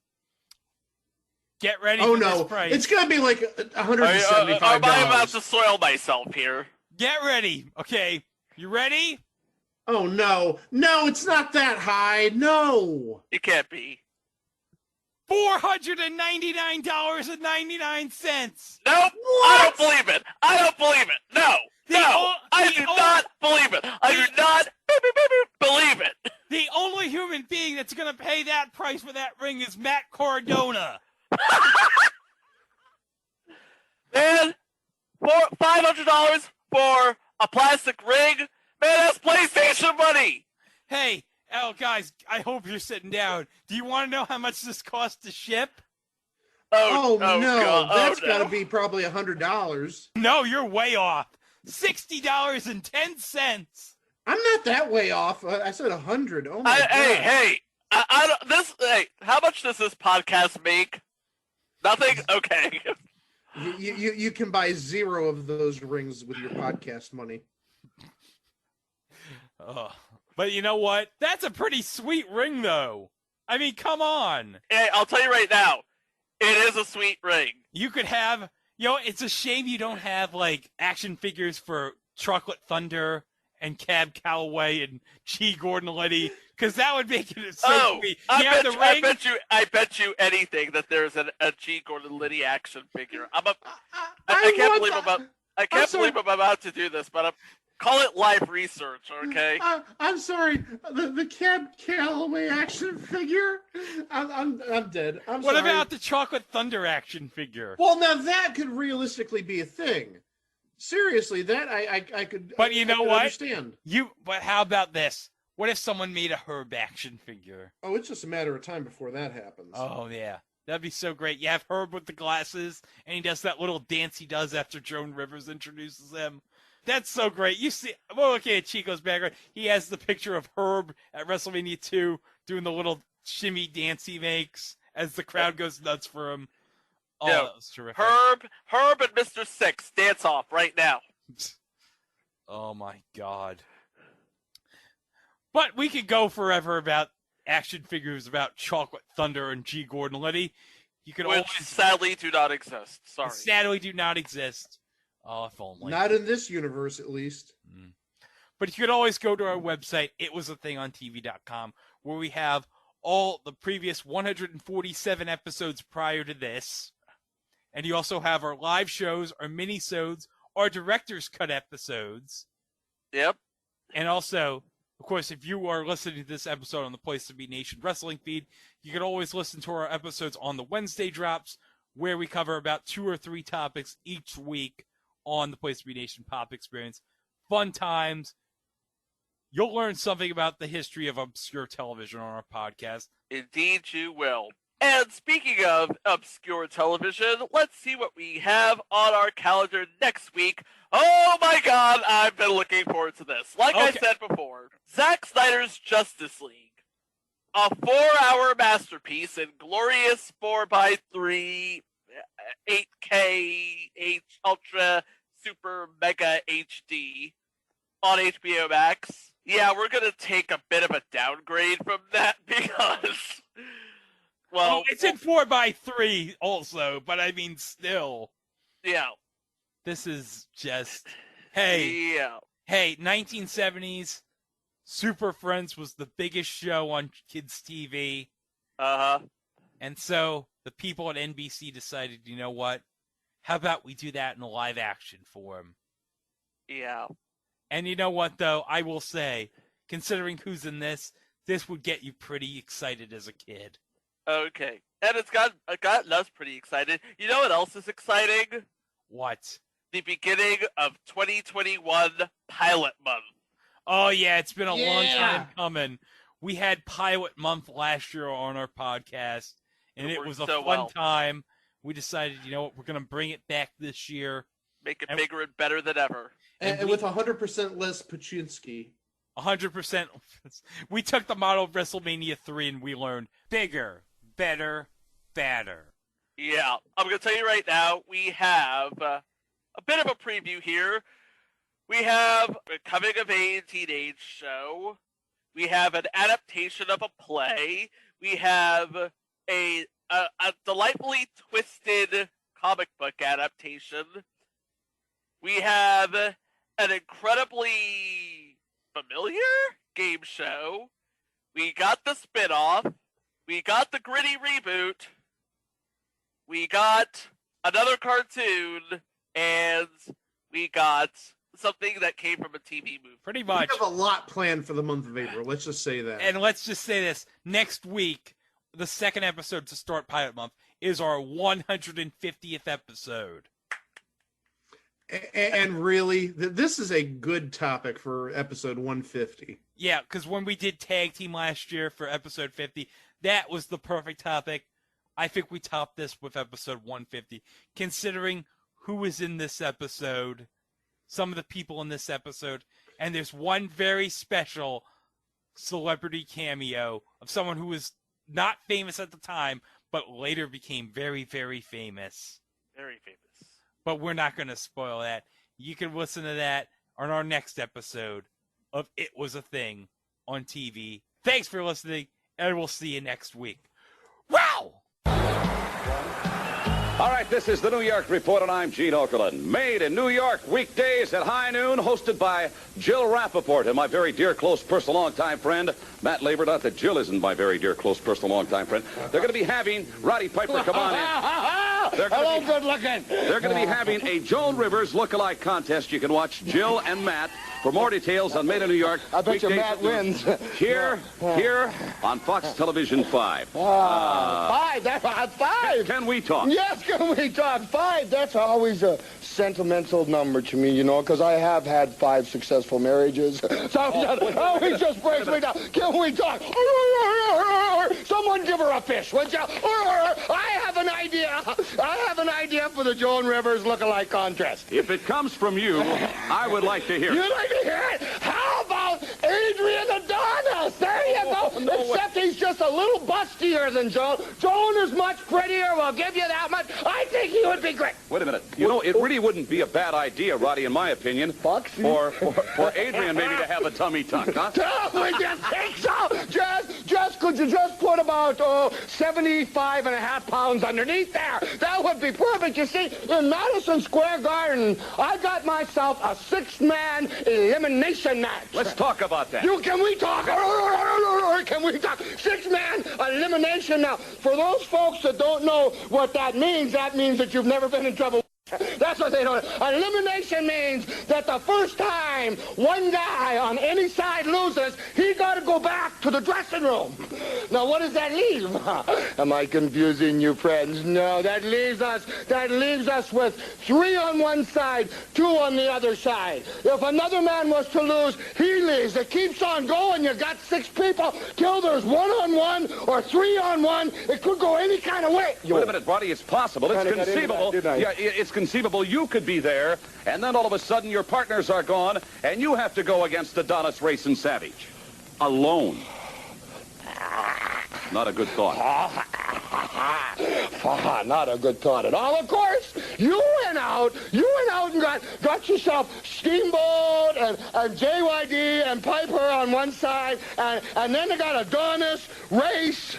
Get ready for this price. It's going to be like $175. I'm about to soil myself here. Get ready. Okay, you ready? Oh, no. No, it's not that high. No. It can't be. $499.99. Nope. I don't believe it. I don't believe it. No. I do not believe it. I do not believe it. The only human being that's going to pay that price for that ring is Matt Cardona. Man, $500 for a plastic ring? Man, that's PlayStation money! Hey, guys, I hope you're sitting down. Do you want to know how much this costs to ship? Oh no, God. That's got to be probably $100. No, you're way off. $60.10. I'm not that way off. I said 100. Oh my God. Hey, how much does this podcast make? Nothing? Okay. You can buy 0 of those rings with your podcast money. But you know what? That's a pretty sweet ring, though. I mean, come on. Hey, I'll tell you right now, it is a sweet ring. You could have, it's a shame you don't have, like, action figures for Chocolate Thunder and Cab Calloway and G. Gordon Liddy, because that would make it so sweet. I bet you anything that there's a G. Gordon Liddy action figure. I can't believe I'm about to do this, but call it live research, okay? I'm sorry. The Cab Calloway action figure. I'm dead. What about the Chocolate Thunder action figure? Well, now that could realistically be a thing. Seriously, that I could. But you know what? Understand. But how about this? What if someone made a Herb action figure? Oh, it's just a matter of time before that happens. Oh yeah, that'd be so great. You have Herb with the glasses, and he does that little dance he does after Joan Rivers introduces him. That's so great. You see, well, okay, at Chico's background, he has the picture of Herb at WrestleMania 2 doing the little shimmy dance he makes as the crowd goes nuts for him. Oh, that was terrific. Herb and Mr. Six dance off right now. Oh my God. But we could go forever about action figures about Chocolate Thunder and G. Gordon Liddy. You could Which sadly do not exist. Sorry. Sadly do not exist. Oh, if only. Not in this universe, at least. But you could always go to our website, itwasathingontv.com, where we have all the previous 147 episodes prior to this. And you also have our live shows, our mini-sodes, our director's cut episodes. Yep. And also, of course, if you are listening to this episode on the Place to Be Nation Wrestling feed, you can always listen to our episodes on the Wednesday drops, where we cover about 2 or 3 topics each week on the Place to Be Nation Pop Experience. Fun times. You'll learn something about the history of obscure television on our podcast. Indeed you will. And speaking of obscure television, let's see what we have on our calendar next week. Oh my God, I've been looking forward to this. Like I said before, Zack Snyder's Justice League. a 4-hour masterpiece in glorious 4x3 8K Ultra Super Mega HD on HBO Max. Yeah, we're going to take a bit of a downgrade from that because, well... it's in 4x3 also, but I mean, still. Yeah. This is just, hey, 1970s, Super Friends was the biggest show on kids' TV. Uh-huh. And so the people at NBC decided, you know what? How about we do that in a live action form? Yeah. And you know what, though? I will say, considering who's in this would get you pretty excited as a kid. Okay. And it's got us pretty excited. You know what else is exciting? What? The beginning of 2021 Pilot Month. Oh, yeah, it's been a long time coming. We had Pilot Month last year on our podcast, and it was a fun time. We decided, you know what, we're going to bring it back this year. Make it bigger and better than ever. And with 100% less Paczynski. 100%. We took the model of WrestleMania 3 and we learned bigger, better, badder. Yeah, I'm going to tell you right now, we have a bit of a preview here. We have a coming-of-age teenage show. We have an adaptation of a play. We have a delightfully twisted comic book adaptation. We have an incredibly familiar game show. We got the spin-off. We got the gritty reboot. We got another cartoon. And we got something that came from a TV movie. Pretty much. We have a lot planned for the month of April. Let's just say that. And let's just say this. Next week, the second episode to start Pilot Month is our 150th episode. And really, this is a good topic for episode 150. Yeah, because when we did Tag Team last year for episode 50, that was the perfect topic. I think we topped this with episode 150. Considering who was in this episode, some of the people in this episode, and there's one very special celebrity cameo of someone who was not famous at the time, but later became very, very famous. Very famous. But we're not going to spoil that. You can listen to that on our next episode of It Was a Thing on TV. Thanks for listening, and we'll see you next week. Wow! All right, this is the New York Report, and I'm Gene Okerlund. Made in New York, weekdays at high noon, hosted by Jill Rappaport and my very dear, close, personal, longtime friend, Matt Labor. Not that Jill isn't my very dear, close, personal, longtime friend. They're going to be having, Roddy Piper, come on in. Hello, good looking. They're going to be having a Joan Rivers look-alike contest. You can watch Jill and Matt. For more details on Made in New York, I bet you Matt wins. Here on Fox Television 5. 5? That's 5. Can we talk? Yes, can we talk? 5. That's always a sentimental number to me, you know, because I have had 5 successful marriages. So it just breaks me down. Can we talk? Someone give her a fish, would you? I have an idea. I have an idea for the Joan Rivers look-alike contest. If it comes from you, I would like to hear it. You'd like to hear it? How about Adrian Adonis? There you go. Except he's just a little bustier than Joan. Joan is much prettier. We'll give you that much. I think he would be great. Wait a minute. You know, it really wouldn't be a bad idea, Roddy, in my opinion, for Adrian maybe to have a tummy tuck, huh? I just think so. Could you just put about 75.5 pounds underneath there? That would be perfect. You see, in Madison Square Garden, I got myself a 6-man elimination match. Let's talk about that. Can we talk? Can we talk? 6-man elimination. Now, for those folks that don't know what that means that you've never been in trouble. That's what they don't. Elimination means that the first time one guy on any side loses, he got to go back to the dressing room. Now, what does that leave? Am I confusing you, friends? No, that leaves us with 3 on one side, 2 on the other side. If another man was to lose, he leaves. It keeps on going. You got 6 people till there's 1-on-1 or 3-on-1. It could go any kind of way. Wait a minute, Roddy. It's possible. It's conceivable. Yeah, it's conceivable you could be there, and then all of a sudden your partners are gone, and you have to go against Adonis, Race, and Savage. Alone. Not a good thought. Not a good thought at all. Of course, you went out and got yourself Steamboat and JYD and Piper on one side, and then they got Adonis, Race,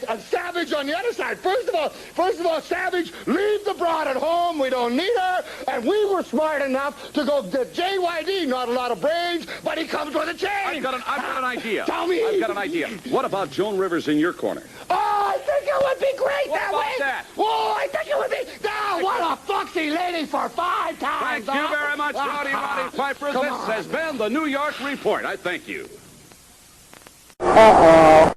and Savage on the other side. First of all, Savage, leave the broad at home. We don't need her. And we were smart enough to go get JYD. Not a lot of brains, but he comes with a chain. I've got an idea. Tell me. I've got an idea. What about Joan Rivers in your corner? Oh, I think it would be great What that about way. that? Oh, I think it would be. Oh, what a foxy lady for 5 times. Thank you very much, Roddy Piper. This has been the New York Report. I thank you. Uh-oh.